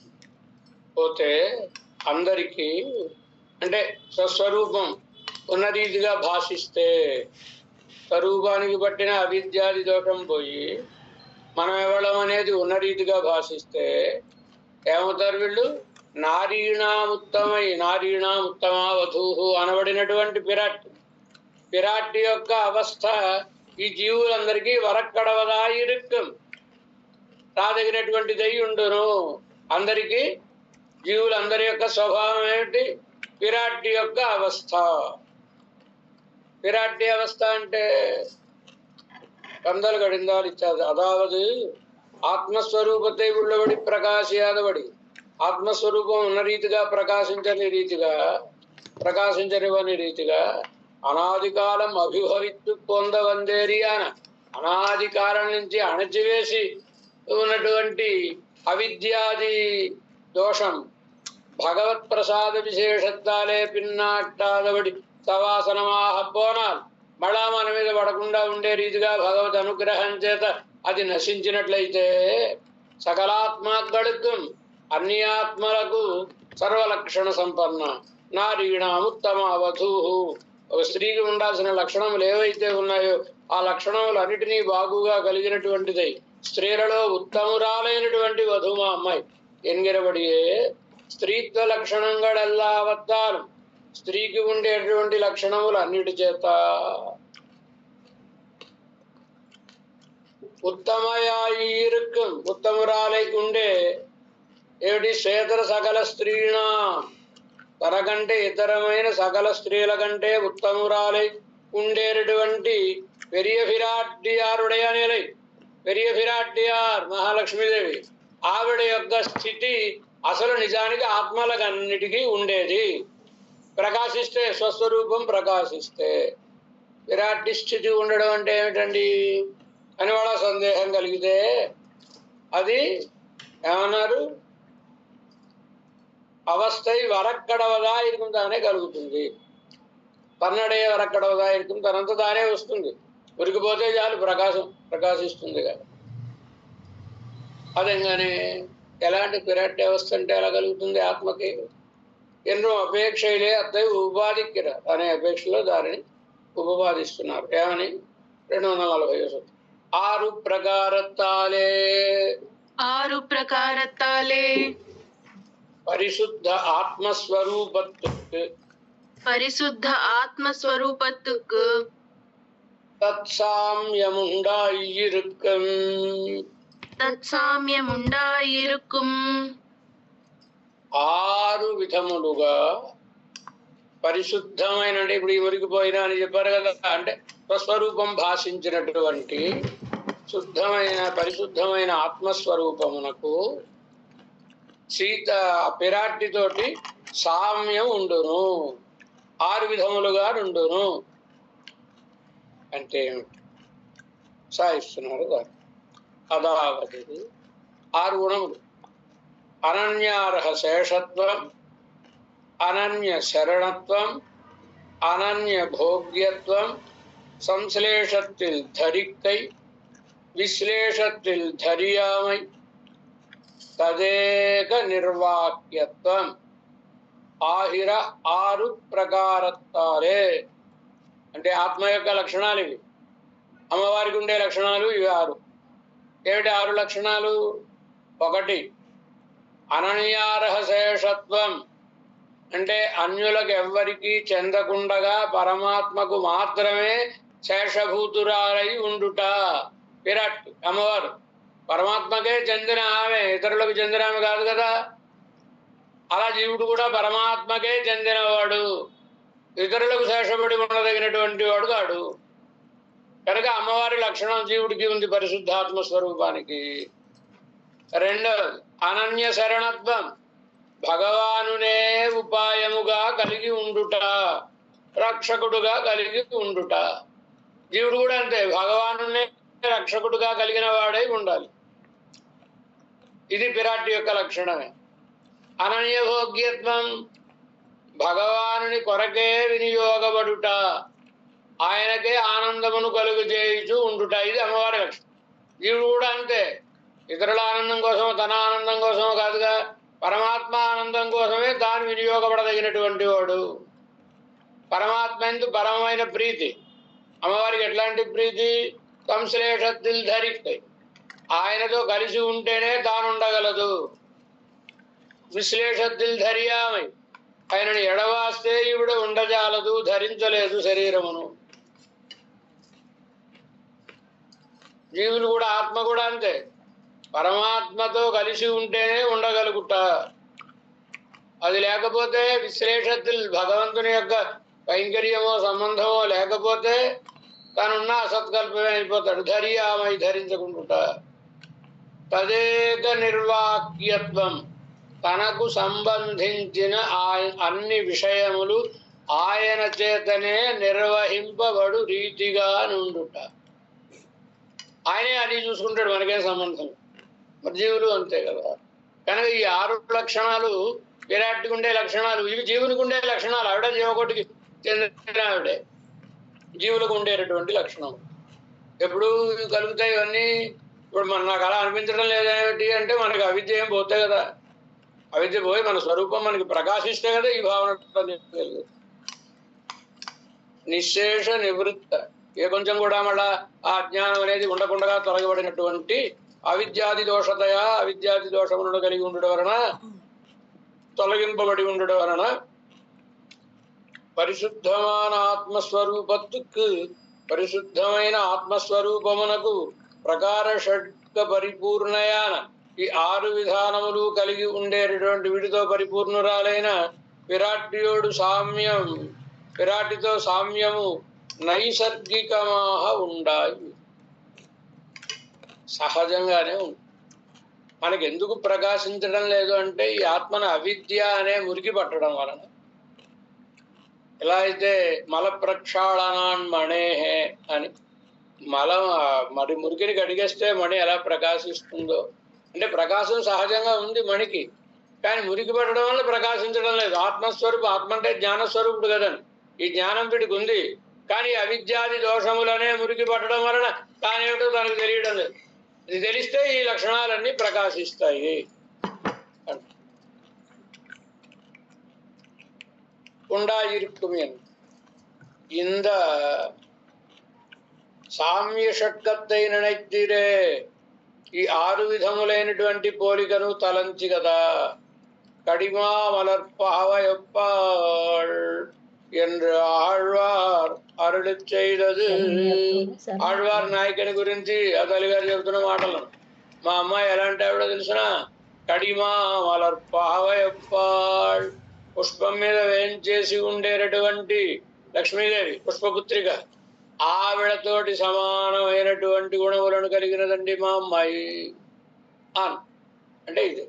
పోతే అందరికీ అంటే స్వస్వరూపం ఉన్న రీతిగా భాషిస్తే స్వరూపానికి పట్టిన అవిద్యాది దోషం పోయి మనం ఎవడం అనేది ఉన్న రీతిగా భాషిస్తే ఏమవుతారు వీళ్ళు? నారీణా ఉత్తమా వధూహు అనబడినటువంటి పిరాట్టి యొక్క అవస్థ ఈ జీవులందరికీ వరక్కడవదా ఇరుక్కం రాదగినటువంటిదై ఉండును. అందరికీ జీవులందరి యొక్క స్వభావం ఏమిటి? విరాట్టి యొక్క అవస్థ. విరాట్టి అవస్థ అంటే కందలు కడిందాలు ఇచ్చారు. అదావదు ఆత్మస్వరూపத்தை உள்ளபடி ప్రకాశియాదబడి ఆత్మస్వరూపం ఉన్న రీతిగా ప్రకాశించనివని రీతిగా అనాది కాలం అభిభవిత్తు పొందవందేరియాన అనాది కాలం నుంచి అణచివేసి ఉన్నటువంటి అవిద్యాది దోషం భగవత్ ప్రసాద విశేషత్వాలే పిన్నాట్టాదబడి సవాసనమాహ పోనాల్ మళ్ళా మన మీద పడకుండా ఉండే రీతిగా భగవత్ అనుగ్రహం చేత అది నశించినట్లయితే సకలాత్మకు అన్ని ఆత్మలకు సర్వలక్షణ సంపన్న నారీణాముత్తమ వధూహు. ఒక స్త్రీకి ఉండాల్సిన లక్షణములు ఏవైతే ఉన్నాయో ఆ లక్షణములన్నిటినీ బాగుగా కలిగినటువంటిదై స్త్రీలలో ఉత్తమురాలైనటువంటి వధువు మా అమ్మాయి ఎన్గిరబడియే స్త్రీత్వ లక్షణంగಳೆಲ್ಲಾವತ್ತಾலும் స్త్రీకి ఉండేటువంటి లక్షణములు అన్నిటి చేత ఉత్తమయాయిరుక్కం ఉత్తమురాలై ఉండే ఏమిటి? శ్వేతర సకల స్త్రీణ తనకంటే ఇతరమైన సకల స్త్రీల కంటే ఉత్తమురాలై ఉండేటటువంటి పెరియ ఫిరాట్టియారుடைய నిలై పెరియ ఫిరాట్టియార్ మహాలక్ష్మీదేవి ఆవిడ యొక్క స్థితి అసలు నిజానికి ఆత్మలకన్నిటికీ ఉండేది. ప్రకాశిస్తే స్వస్వరూపం ప్రకాశిస్తే విరాట్టి స్థితి ఉండడం అంటే ఏమిటండి అని వాళ్ళ సందేహం కలిగితే అది ఏమన్నారు? అవస్థై వరక్కడవదా ఇరుకుం తానే కలుగుతుంది. పన్నడే వరక్కడవదా ఇరుకుం తనంత తానే వస్తుంది. ఉరికిపోతే చాలు ప్రకాశిస్తుంది కదా. అదంగానే ఎలాంటి విరాట్ అవస్థ అంటే ఎలా కలుగుతుంది ఆత్మకి? ఎన్నో అపేక్షలే అద్దై ఉపాధిక్కిర అనే అపేక్షలో దానిని ఉపపాదిస్తున్నారు. ఏమని? 240 ఆరు ప్రకారத்தாலே పరిశుద్ధ ఆత్మస్వరూపత్తుకు తత్సామ్యముండాయిరుక్కం ఆరు విధములుగా పరిశుద్ధమైన, అంటే ఇప్పుడు ఈ మురికిపోయినా అని చెప్పారు కదా, అంటే స్వస్వరూపం భాషించినటువంటి పరిశుద్ధమైన ఆత్మస్వరూపమునకు పిరాట్టితోటి సామ్యం ఉండును, ఆరు విధములుగా ఉండును అంటే సాయిస్తున్నారు దాన్ని. అదావది ఆరు గుణములు: అనన్యార్హ శేషత్వం, అనన్య శరణత్వం, అనన్య భోగ్యత్వం, సంశ్లేషத்தில் ధరిக்கై విశ్లేషத்தில் ధరియామై తదేక నిర్వాక్యత్వం ఆహిర ఆరు ప్రకారత్తాలే. అంటే ఆత్మ యొక్క లక్షణాలు ఇవి, అమ్మవారికి ఉండే లక్షణాలు ఇవి 6. ఏమిటి 6 లక్షణాలు? 1 అనన్యార్హ శేషత్వం, అంటే అన్యులకు ఎవ్వరికీ చెందకుండగా పరమాత్మకు మాత్రమే శేషభూతురాలై ఉండుట. విరాట్ అమ్మవారు పరమాత్మకే చెందిన ఆమె, ఇతరులకు చెందిన ఆమె కాదు కదా. అలా జీవుడు కూడా పరమాత్మకే చెందినవాడు, ఇతరులకు శేషపడి ఉండదగినటువంటి వాడు కాడు. కనుక అమ్మవారి లక్షణం జీవుడికి ఉంది, పరిశుద్ధాత్మ స్వరూపానికి. 2 అనన్య శరణత్వం, భగవానునే ఉపాయముగా కలిగి ఉండుట, రక్షకుడుగా కలిగి ఉండుట. జీవుడు కూడా అంతే, భగవానునే రక్షకుడుగా కలిగిన వాడై ఉండాలి. ఇది పిరాటి యొక్క లక్షణమే. అనన్య భోగ్యత్వం, భగవానుని కొరకే వినియోగపడుట, ఆయనకే ఆనందమును కలుగు చేయుచు ఉండుట. ఇది అమ్మవారి లక్షణం. జీవుడు కూడా అంతే, ఇతరుల ఆనందం కోసమో తన ఆనందం కోసమో కాదుగా, పరమాత్మ ఆనందం కోసమే తాను వినియోగపడదగినటువంటి వాడు. పరమాత్మ ఎందు పరమమైన ప్రీతి. అమ్మవారికి ఎట్లాంటి ప్రీతి? సంశ్లేషத்தில் ధరికై, ఆయనతో కలిసి ఉంటేనే తానుండగలదు. విశ్లేషத்தில் ధర్యామై, ఆయనను ఎడవాస్తే ఈవిడ ఉండజాలదు, ధరించలేదు శరీరమును. జీవులు కూడా, ఆత్మ కూడా అంతే, పరమాత్మతో కలిసి ఉంటేనే ఉండగలుగుట. అది లేకపోతే విశ్లేషത്തിൽ, భగవంతుని యొక్క కైంకర్యమో సంబంధమో లేకపోతే తనున్న అసత్కల్పమే అయిపోతాడు. ధర్యామై, ధరించకుండుట. తదేక నిర్వాక్యత్వం, తనకు సంబంధించిన అన్ని విషయములు ఆయన చేతనే నిర్వహింపబడు రీతిగా నుండుట. ఆయనే అన్ని చూసుకుంటాడు, మనకేం సంబంధం. మరి జీవులు అంతే కదా. కనుక ఈ 6 లక్షణాలు విరాట్కి ఉండే లక్షణాలు, ఇవి జీవునికి ఉండే లక్షణాలు. ఆవిడ జీవకోటికి చెందిన ఆవిడే. జీవులకు ఉండేటటువంటి లక్షణం ఎప్పుడు కలుగుతాయి ఇవన్నీ. ఇప్పుడు నాకు అలా అనిపించడం లేదేమిటి అంటే, మనకి అవిద్య ఏం పోతాయి కదా. అవిద్య పోయి మన స్వరూపం మనకి ప్రకాశిస్తే కదా ఈ భావన. నిశ్శేష నివృత్త, ఏ కొంచెం కూడా మళ్ళా ఆ అజ్ఞానం అనేది ఉండకుండా తొలగిబడినటువంటి అవిద్యాది దోషతయా, అవిద్యాది దోషములను కలిగి ఉండడం వలన, తొలగింపబడి ఉండడం వలన పరిశుద్ధమైన ఆత్మస్వరూపత్తుకు, పరిశుద్ధమైన ఆత్మస్వరూపమునకు ప్రకార షడ్క పరిపూర్ణయాన, ఈ 6 విధానములు కలిగి ఉండేటటువంటి వీటితో పరిపూర్ణురాలైన విరాట్యోడు సామ్యం, విరాటితో సామ్యము నైసర్గికమాహ ఉండాయి, సహజంగానే ఉంది. మనకి ఎందుకు ప్రకాశించడం లేదు అంటే, ఈ ఆత్మను అవిద్య అనే మురికి పట్టడం వలన. ఎలా అయితే మల ప్రక్షాళనాన్ మణేహే అని, మరి మురికిని కడిగేస్తే మణి ఎలా ప్రకాశిస్తుందో, అంటే ప్రకాశం సహజంగా ఉంది మణికి, కానీ మురికి పట్టడం వల్ల ప్రకాశించడం లేదు. ఆత్మస్వరూపం, ఆత్మ అంటే జ్ఞానస్వరూపుడు కదండి. ఈ జ్ఞానం వీడికి ఉంది, కానీ అవిద్యాది దోషములనే మురికి పట్టడం వలన తానేమిటో తనకు తెలియడం లేదు. ఇది తెలిస్తే ఈ లక్షణాలన్నీ ప్రకాశిస్తాయి. உண்டாயிருக்கும் இந்த సామ్య షట్కత్తై నిனைத்தீரே, ఈ 6 విధములైనటువంటి పోలికను తలంచి కదా. కడిమా మలర్పావయొప్పాళ్ என்று ఆళ్వార్ అరుళి చేయదు. ఆళ్వార్ నాయకుని గురించి ఆ తల్లిగారు చెబుతున్న మాటలు. మా అమ్మాయి ఎలాంటి ఆవిడ తెలిసిన? కడిమా మలర్పావయొప్పాళ్, పుష్పం మీద వేయించేసి ఉండేటటువంటి లక్ష్మీదేవి, పుష్పపుత్రిక. ఆవిడతోటి సమానమైనటువంటి గుణములను కలిగినదండి మా అమ్మాయి అంటే ఇది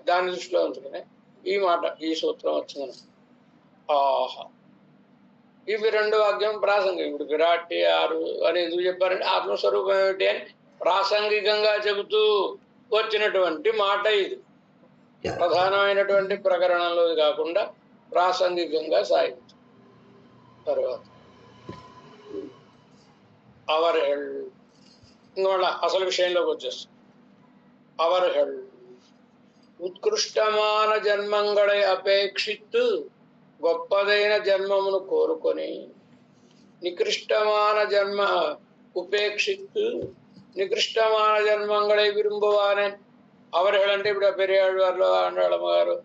దాని దృష్టిలో ఉంచుకునే ఈ మాట, ఈ సూత్రం వచ్చింది. ఆహా, ఇవి 2 వాక్యం ప్రాసంగికం. ఇప్పుడు విరాటి 6 అని ఎందుకు చెప్పారంటే, ఆత్మస్వరూపం ఏమిటి అని ప్రాసంగికంగా చెబుతూ వచ్చినటువంటి మాట ఇది. ప్రధానమైనటువంటి ప్రకరణంలో కాకుండా ప్రాసంగికంగా సాగించు. తర్వాత அவர்கள் ఇంకోళ్ళ అసలు విషయంలోకి వచ్చేస్తాం. அவர்கள் ఉత్కృష్టமான జన్మంగళై అపేక్షిత్తు గొప్పదైన జన్మమును కోరుకొని నికృష్టமான జన్మ ఉపేక్షిత్తు నికృష్టமான జన్మంగళై విరుంబువానే అవர்கள் అంటే ఇప్పుడు పెరియాళ్ళవారు ఆండాళమ్మ గారు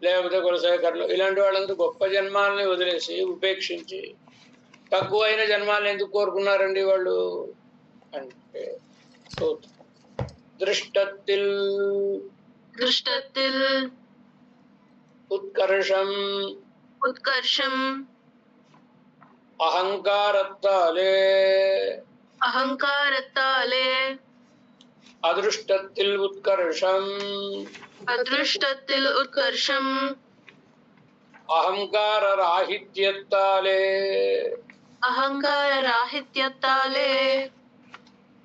లేకపోతే కులశేఖర్లు ఇలాంటి వాళ్ళంతా గొప్ప జన్మాలని వదిలేసి ఉపేక్షించి తక్కువైన జన్మాలను ఎందుకు కోరుకున్నారండి వాళ్ళు అంటే దృష్టత్తిల్ ఉత్కర్షం అహంకారత్తాలే అదృష్టత్తిల్ ఉత్కర్షం అహంకార రాహిత్యత్తాలే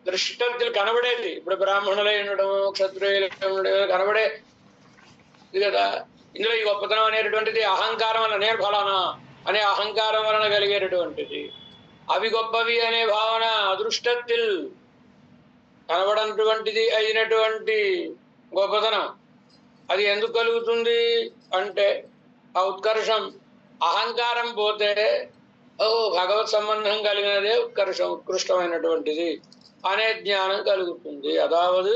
దృష్టత్తులు కనబడేది ఇప్పుడు బ్రాహ్మణులై ఉండడం క్షత్రియులు కనబడే ఇది కదా. ఇందులో ఈ గొప్పతనం అనేటటువంటిది అహంకారం వల్ల నేను ఫలానా అనే అహంకారం వలన కలిగేటటువంటిది. అవి గొప్పవి అనే భావన అదృష్టత్తిల్ కనబడనటువంటిది అయినటువంటి గొప్పతనం అది ఎందుకు కలుగుతుంది అంటే ఆ ఉత్కర్షం అహంకారం పోతే భగవత్ సంబంధం కలిగినదే ఉత్కర్షం ఉత్కృష్టమైనటువంటిది అనే జ్ఞానం కలుగుతుంది. అదావదు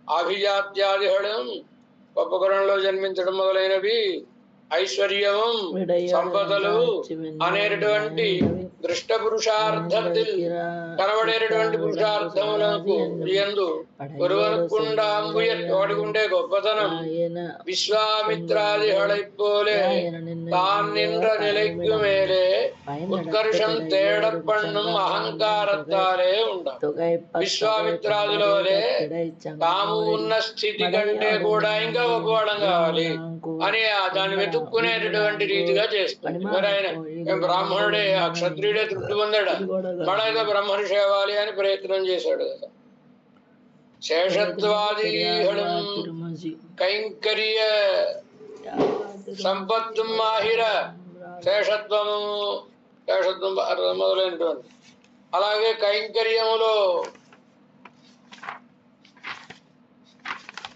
అభిజాత్యాదిహళం గొప్ప కులంలో జన్మించడం మొదలైనవి ఐశ్వర్యము సంపదలు అనేటటువంటి దృష్ట పురుషార్థത്തിൽ కనబడేటటువంటి పురుషార్థములకు ఎందు వాడికుండే గొప్పతనం విశ్వామిత్రాదిహళై పోలే తాన్ నిன்ற நிலைக்கு மேலே ఉత్కర్షం తేడపన్నుం అహంకారத்தாலே ఉండాలి. విశ్వామిత్రాదులోనే తాము ఉన్న స్థితి కంటే కూడా ఇంకా గొప్పవాళ్ళం కావాలి అని దాన్ని వెతుక్కునేటటువంటి రీతిగా చేస్తుంది. మరి ఆయన బ్రాహ్మణుడే ఆ క్షత్రియుడే తృప్తి పొందాడు, మళ్ళీ ఏదో బ్రహ్మర్షి అవ్వాలి అని ప్రయత్నం చేశాడు కదా. శేషత్వాదీహళం కైంకర్య సంపత్తు మాహిర శేషత్వం మొదలైనటువంటి అలాగే కైంకర్యములో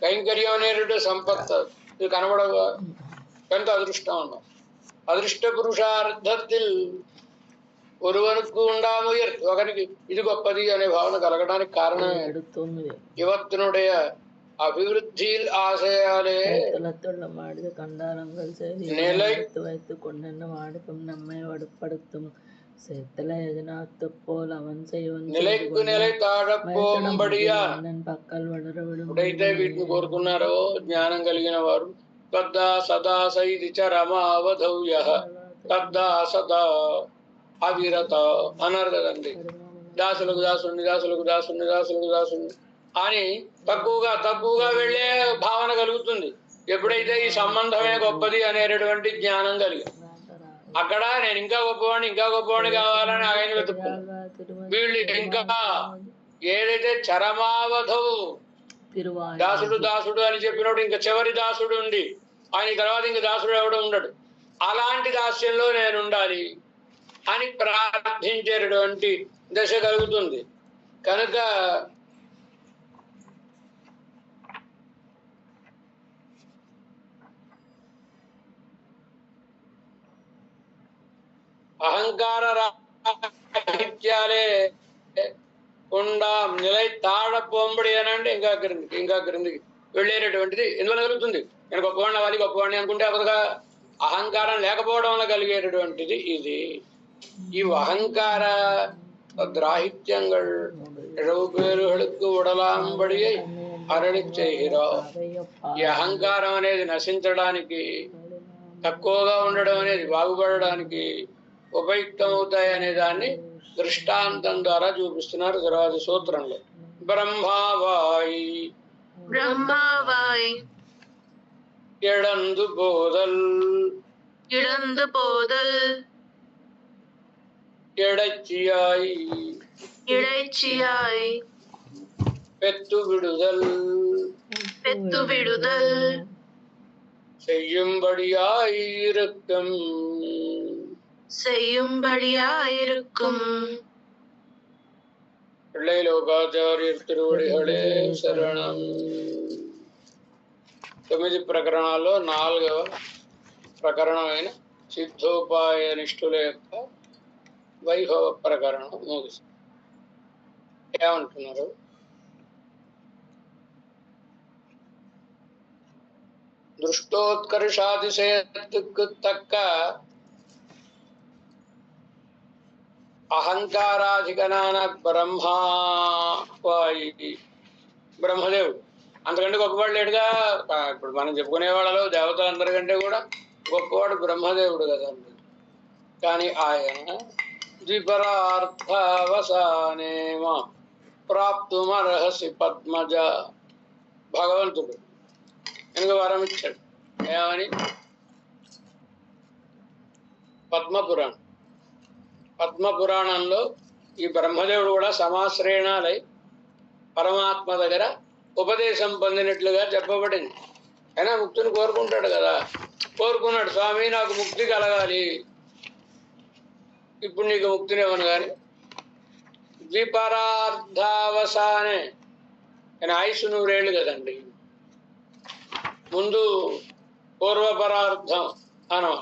కైంకర్యం అనేటువంటి సంపత్తు ఇది కనబడగా కనుక అదృష్టం అన్నాం. అదృష్ట పురుషార్థത്തിൽ ഒരുവനുക്ക് ഉണ്ടാമുയർ ఒకరికి ఇది గొప్పది అనే భావన కలగడానికి కారణమే యువత్నుடைய அபிவிருத்தியில் ஆசையாலே నిలైకు నిలై తాഴപ്പോമ്പടിయాన్ ఎప్పుడైతే వీటిని కోరుకున్నారో జ్ఞానం కలిగిన వారు తద్దా సదా సైది చరమావధౌయః తద్దా సదా అవిరత అన్నారు కదండి. దాసులకు దాసుని దాసులకు దాసుని దాసులకు దాసుని అని తక్కువగా వెళ్ళే భావన కలుగుతుంది. ఎప్పుడైతే ఈ సంబంధమే గొప్పది అనేటటువంటి జ్ఞానం కలిగి అక్కడ నేను ఇంకా గొప్పవాడిని కావాలని ఆయన వెతుక్కున్నాను. వీళ్ళు ఇంకా ఏదైతే చరమావధవు దాసుడు అని చెప్పినప్పుడు ఇంకా చివరి దాసుడు ఉంది, ఆయన తర్వాత ఇంక దాసుడు ఎవడు ఉండడు. అలాంటి దాస్యంలో నేను ఉండాలి అని ప్రార్థించేటటువంటి దశ కలుగుతుంది. కనుక అహంకార రాహిత్యాలే ఉండాం నిలై తాళపోంబడి అనంటే ఇంకా క్రిందికి వెళ్ళేటటువంటిది ఎందువల్ల కలుగుతుంది. నేను గొప్పవాడిని అనుకుంటే అదొక అహంకారం లేకపోవడం వల్ల కలిగేటటువంటిది ఇది. ఈ అహంకార திராஹித்யங்கள் இழவுபேறுகளுக்கு உடலாம்படியை అరళి చేయరా. ఈ అహంకారం అనేది నశించడానికి, తక్కువగా ఉండడం అనేది బాగుపడడానికి ఉపయుక్తం అవుతాయి అనే దాన్ని దృష్టాంతం ద్వారా చూపిస్తున్నారు తర్వాత సూత్రంలో. బ్రహ్మావాయి ఇడందు పోదల్ இடைச்சியாய் பெத்து விடுதல் செய்யும்படியாயிருக்கும் పిళ్ళై లోకాచార్య తిరువడిహళే శరణం. 9 ప్రకరణాల్లో 4వ ప్రకరణమైన సిద్ధోపాయ నిష్ఠుల యొక్క వైభవ ప్రకరణం ముగిసి ఏమంటున్నారు? దృష్టోత్కర్షాతిశయత్తుకు తక్క అహంకారాధికనాన బ్రహ్మదేవుడు అంతకంటే గొప్పవాడు లేడుగా. ఇప్పుడు మనం చెప్పుకునే వాళ్ళలో దేవతలందరికంటే కూడా గొప్పవాడు బ్రహ్మదేవుడు కదా. కానీ ఆయన ద్విపరార్థావసానేమ ప్రాప్తుమర్హసి పద్మజ, భగవంతుడు ఎందుకు వరం ఇచ్చాడు ఏమని? పద్మపురాణంలో ఈ బ్రహ్మదేవుడు కూడా సమాశ్రయణాలై పరమాత్మ దగ్గర ఉపదేశం పొందినట్లుగా చెప్పబడింది. అయినా ముక్తిని కోరుకుంటాడు కదా. కోరుకున్నాడు, స్వామి నాకు ముక్తి కలగాలి, ఇప్పుడు నీకు ముక్తిని ఇవ్వను. కానీ ద్విపరార్థావసానే ఆయన ఆయుష్ 100 ఏళ్ళు కదండి. ముందు పూర్వపరార్థం అనం.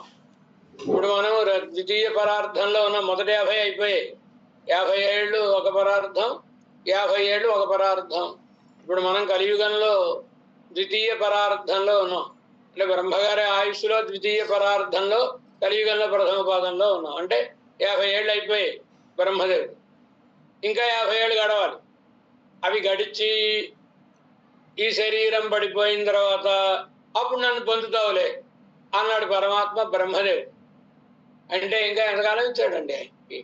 ఇప్పుడు మనం ద్వితీయ పరార్థంలో ఉన్న మొదటి 50 అయిపోయాయి. 50 ఏళ్ళు ఒక పరార్థం, 50 ఏళ్ళు ఒక పరార్థం. ఇప్పుడు మనం కలియుగంలో ద్వితీయ పరార్థంలో ఉన్నాం. అంటే బ్రహ్మగారి ఆయుష్లో ద్వితీయ పరార్థంలో, కలియుగంలో ప్రథమ పాదంలో ఉన్నాం. అంటే 50 ఏళ్ళు అయిపోయాయి బ్రహ్మదేవుడు. ఇంకా 50 ఏళ్ళు గడవాలి. అవి గడిచి ఈ శరీరం పడిపోయిన తర్వాత అప్పుడు నన్ను పొందుతావులే అన్నాడు పరమాత్మ బ్రహ్మదేవుడు. అంటే ఇంకా ఎంతకాలం ఇచ్చాడండి ఆయనకి?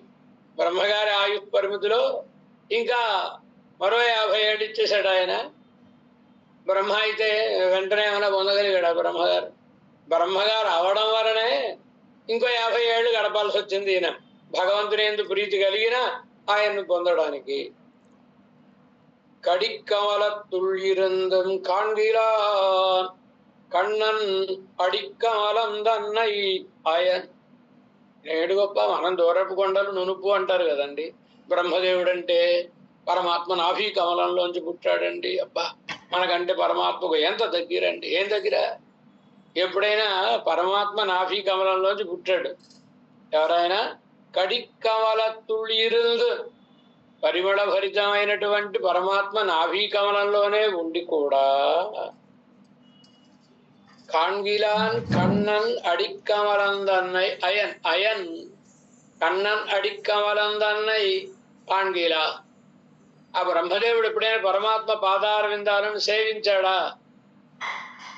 బ్రహ్మగారి ఆయు పరిమితిలో ఇంకా మరో 50 ఏళ్ళు ఇచ్చేశాడు ఆయన. బ్రహ్మ అయితే వెంటనే ఏమైనా పొందగలిగాడు బ్రహ్మగారు అవడం వలనే ఇంకో 50 ఏళ్ళు గడపాల్సి వచ్చింది ఈయన, భగవంతుని యందు ప్రీతి కలిగిన ఆయన్ను పొందడానికి. కడిక్కమల తుళ్ళిరందం కాణ్గిలాన్ కண்ணన్ అడిక్కమలందన్నై ఆయన్. నేడు గొప్ప, మనం దూరపు కొండలు నునుపు అంటారు కదండి. బ్రహ్మదేవుడు అంటే పరమాత్మ నాభి కమలంలోంచి పుట్టాడండి. అబ్బా, మనకంటే పరమాత్మకు ఎంత దగ్గరండి. ఏం దగ్గర? ఎప్పుడైనా పరమాత్మ నాభి కమలంలోంచి పుట్టాడు. ఎవరైనా కడిక్కమల తుళ్ళిరుందు, పరిమళ భరితమైనటువంటి పరమాత్మ నాభి కమలంలోనే ఉండి కూడా కాణ్గిలాన్ కണ്ണన్ అడిక్కమలందన్నై అయన్ కണ്ണన్ అడిక్కమలందన్నై కాణ్గిలా. ఆ బ్రహ్మదేవుడు ఎప్పుడైనా పరమాత్మ పాదార విందాలను సేవించాడా?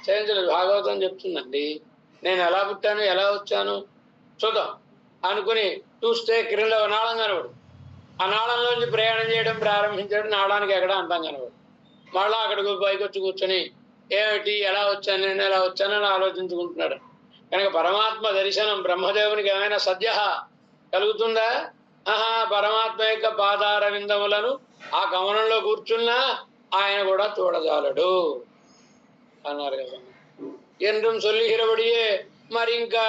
సేవించలేదు. భాగవతం చెప్తుందండి. నేను ఎలా పుట్టాను, ఎలా వచ్చాను చూద్దాం అనుకుని చూస్తే క్రింద నాళం కనబడు. ఆ నాళంలోంచి ప్రయాణం చేయడం ప్రారంభించాడు. నాళానికి ఎక్కడ అంతం కనబడు. మళ్ళా అక్కడికి పైకి వచ్చి కూర్చొని ఏమిటి, ఎలా వచ్చాను, నేను ఎలా వచ్చానని ఆలోచించుకుంటున్నాడు. కనుక పరమాత్మ దర్శనం బ్రహ్మదేవునికి ఏమైనా సద్య కలుగుతుందా? పరమాత్మ యొక్క పాదార విందములను ఆ గమనంలో కూర్చున్నా ఆయన కూడా చూడజాలడు అన్నారు కదా. ఎండ్రం సొల్లిహిరబడియే. మరి ఇంకా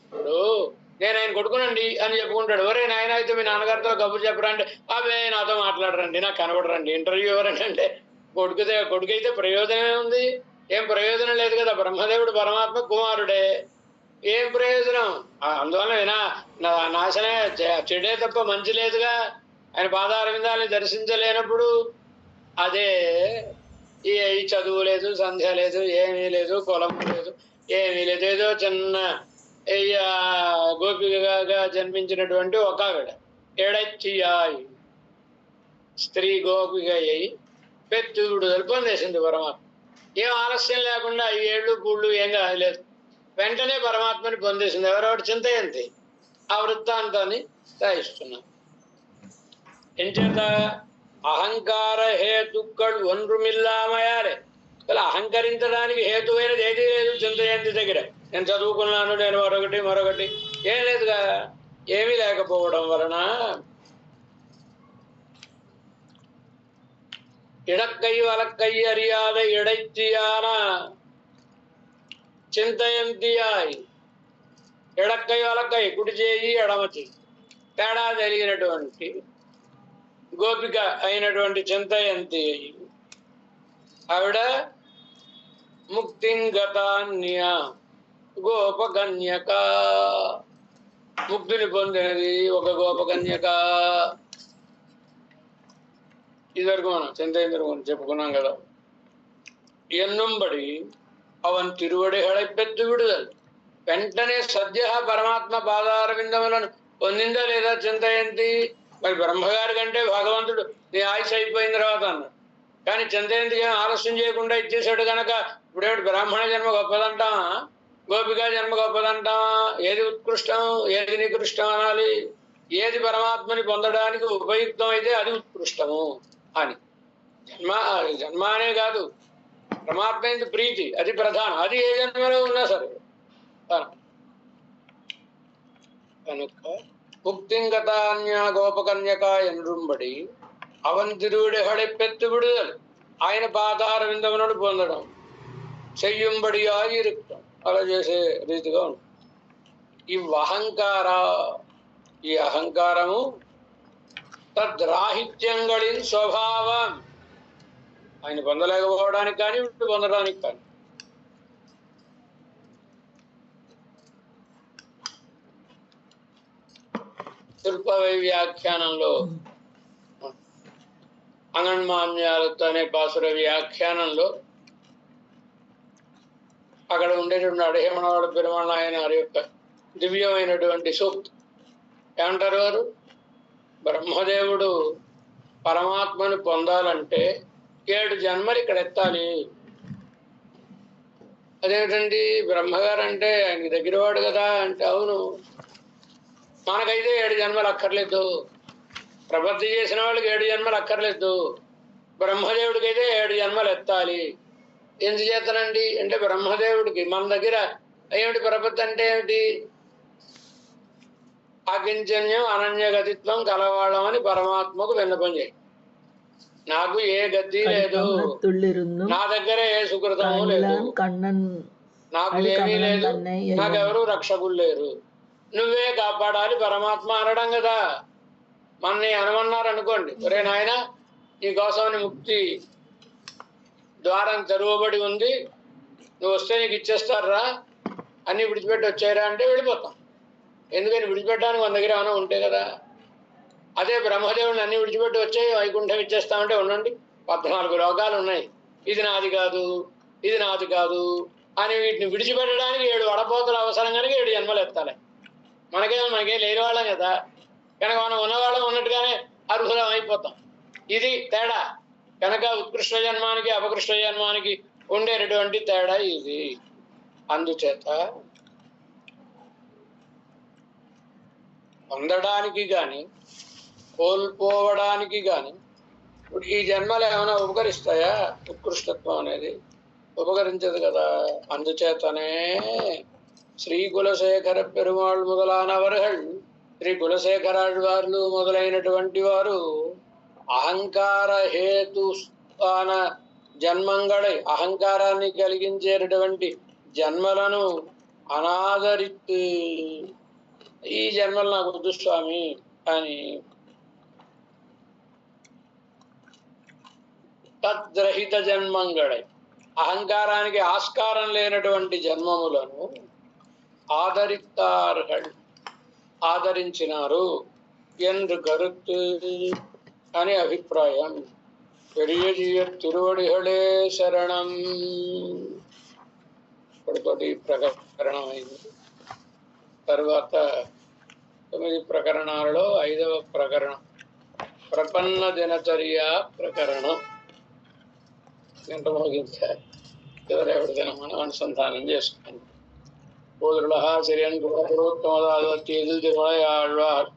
ఇప్పుడు నేను ఆయన కొడుకునండి అని చెప్పుకుంటాడు. ఒరే నాయన, అయితే మీ నాన్నగారితో కబుర్లు చెప్పరండి. అవే నాతో మాట్లాడరండి, నాకు కనబడరండి. ఇంటర్వ్యూ ఎవరండి అంటే కొడుకైతే ప్రయోజనమే ఉంది? ఏం ప్రయోజనం లేదు కదా. బ్రహ్మదేవుడు పరమాత్మ కుమారుడే, ఏం ప్రయోజనం? అందువల్ల నాశనే, చెడే తప్ప మంచి లేదుగా. ఆయన పాదార విందాలని దర్శించలేనప్పుడు అదే ఈ చదువు లేదు, సంధ్య లేదు, ఏమీ లేదు, కులం లేదు, ఏమీ లేదు. ఏదో చిన్న గోపికగా జన్మించినటువంటి ఒక ఆవిడ ఎడచ్చియాయి స్త్రీ గోపిక అయ్యి పెట్టుడు పొందేసింది పరమాత్మ. ఏం ఆలస్యం లేకుండా 5 ఏళ్ళు పూళ్ళు ఏం కాలేదు, వెంటనే పరమాత్మని పొందేసింది. ఎవరెవరు చింతయంతి ఆ వృత్తాంతాన్ని సాయిస్తున్నారు. ఎంచేత అహంకార హేతుక్కడు ఒన్రుమిల్లామయారే. అసలు అహంకరించడానికి హేతువైనది ఏదీ లేదు చింతయంతి దగ్గర. నేను చదువుకున్నాను, నేను మరొకటి ఏం లేదుగా. ఏమీ లేకపోవడం వలన ఇడక్కై వలక్కై అరియాద ఇడైతియాన చింతయంతియాయి. ఎడక్కై వలక్కై, కుడి చేయి ఎడమ చేయి తేడా తెలియనటువంటి గోపిక అయినటువంటి చింతయంతి ఆవిడ ముక్తింగతాన్య గోపకన్యక, ముక్తిని పొందినది ఒక గోపకన్యక. ఇదివరకు మనం చింతయంతి చెప్పుకున్నాం కదా. ఎన్నుంబడి అవన్ తిరువడిహళై పెద్దు విడుదల, వెంటనే సద్య పరమాత్మ పాదారవిందములను పొందిందా లేదా చింతయంతి? మరి బ్రహ్మగారి కంటే భగవంతుడు నీ ఆయుష్ అయిపోయిన తర్వాత అన్నాడు. కానీ చింతయంతికి ఆలస్యం చేయకుండా ఇచ్చేసాడు కనుక ఇప్పుడేమిటి బ్రాహ్మణ జన్మ గొప్పదంటామా, గోపికా జన్మ గొప్పదంటామా? ఏది ఉత్కృష్టం, ఏది నికృష్టం అనాలి? ఏది పరమాత్మని పొందడానికి ఉపయుక్తం అయితే అది ఉత్కృష్టము అని. జన్మ అనే కాదు, పరమాత్మ ఎందు ప్రీతి అది ప్రధానం. అది ఏ జన్మలో ఉన్నా సరే. కనుక ముక్తింగతాన్య గోపకన్యక ఎన్రుంబడి అవన్ తిరువిడిహళై పెత్తు విడుదల, ఆయన పాదార విందములను పొందడం, చెయ్యుంబడి ఆగిరుక్తం, అలా చేసే రీతిగా ఉంటుంది. ఈ అహంకారము తద్రాహిత్యంగళిన్ స్వభావం, ఆయన పొందలేకపోవడానికి కానీ వీళ్ళు పొందడానికి కానీ. శిల్పవై వ్యాఖ్యానంలో అంగన్మాన్యాలతో అనే పాసుర వ్యాఖ్యానంలో అక్కడ ఉండేటువంటి అడహేమనవాడ పెరుమాళ ఆయన యొక్క దివ్యమైనటువంటి సూక్తి ఏమంటారు వారు? బ్రహ్మదేవుడు పరమాత్మను పొందాలంటే 7 జన్మలు ఇక్కడ ఎత్తాలి. అదేమిటండి బ్రహ్మగారు అంటే ఆయనకి దగ్గరవాడు కదా అంటే, అవును, మనకైతే 7 జన్మలు అక్కర్లేదు. ప్రపత్తి చేసిన వాళ్ళకి 7 జన్మలు అక్కర్లేదు. బ్రహ్మదేవుడికి అయితే 7 జన్మలు ఎత్తాలి. ఎందుచేతనండి అంటే బ్రహ్మదేవుడికి మన దగ్గర ఏమిటి ప్రపత్తి అంటే ఏమిటి? అకించన్యం అనన్యగతిత్వం కలవాళ్ళం అని పరమాత్మకు విన్నపం చేయి. నాకు ఏ గతి లేదు, నా దగ్గర ఏ సుకృతము లేదు, నాకు ఏమీ లేదు, నాకెవరు రక్షకులు లేరు, నువ్వే కాపాడాలి పరమాత్మ అనడం కదా. మనని అనమన్నారు అనుకోండి, ఒరే నాయన నీకోసమని ముక్తి ద్వారం తెరవబడి ఉంది, నువ్వు వస్తే నీకు ఇచ్చేస్తారా, అన్నీ విడిచిపెట్టి వచ్చారా అంటే వెళ్ళిపోతాం. ఎందుకని విడిచిపెట్టడానికి మన దగ్గర ఏమైనా ఉంటే కదా. అదే బ్రహ్మదేవుడిని అన్ని విడిచిపెట్టి వచ్చాయి వైకుంఠం ఇచ్చేస్తామంటే ఉండండి, 14 లోకాలు ఉన్నాయి, ఇది నాది కాదు, ఇది నాది కాదు అని వీటిని విడిచిపెట్టడానికి 7 వడపోతలు అవసరం కనుక 7 జన్మలు ఎత్తాలి. మనకేం లేని వాళ్ళం కదా, కనుక మనం ఉన్నవాళ్ళం ఉన్నట్టుగానే అర్హులం అయిపోతాం. ఇది తేడా. కనుక ఉత్కృష్ట జన్మానికి అపకృష్ట జన్మానికి ఉండేటటువంటి తేడా ఇది. అందుచేత పొందడానికి కానీ కోల్పోవడానికి కానీ ఇప్పుడు ఈ జన్మలు ఏమైనా ఉపకరిస్తాయా? ఉత్కృష్టత్వం అనేది ఉపకరించదు కదా. అందుచేతనే శ్రీ కులశేఖర పెరుమాళ్ మొదలైనవర్గల్, శ్రీ కులశేఖరాళ్వార్లు మొదలైనటువంటి వారు అహంకార హేతుస్థాన జన్మంగళై, అహంకారాన్ని కలిగించేటటువంటి జన్మలను అనాదరిత్తు, ఈ జన్మలు నాకు వద్దు స్వామి అని తద్రహిత జన్మంగళై, అహంకారానికి ఆస్కారం లేనటువంటి జన్మములను ఆదరితార్హల్, ఆదరించినారు ఎందు కరుత్తు అని అభిప్రాయం. పెరియజీయ తిరువడిహళే శరణం. ఇప్పటితోటి ప్రకరణం అయింది. తర్వాత 9 ప్రకరణాలలో 5వ ప్రకరణం ప్రపన్న దినచర్య ప్రకరణం. గంట మోగించారు, ఎవరెవరిదైనా మనం అనుసంధానం చేసుకోండి. పోదురుల సిరియన్ తిరుమల ఆళ్వార్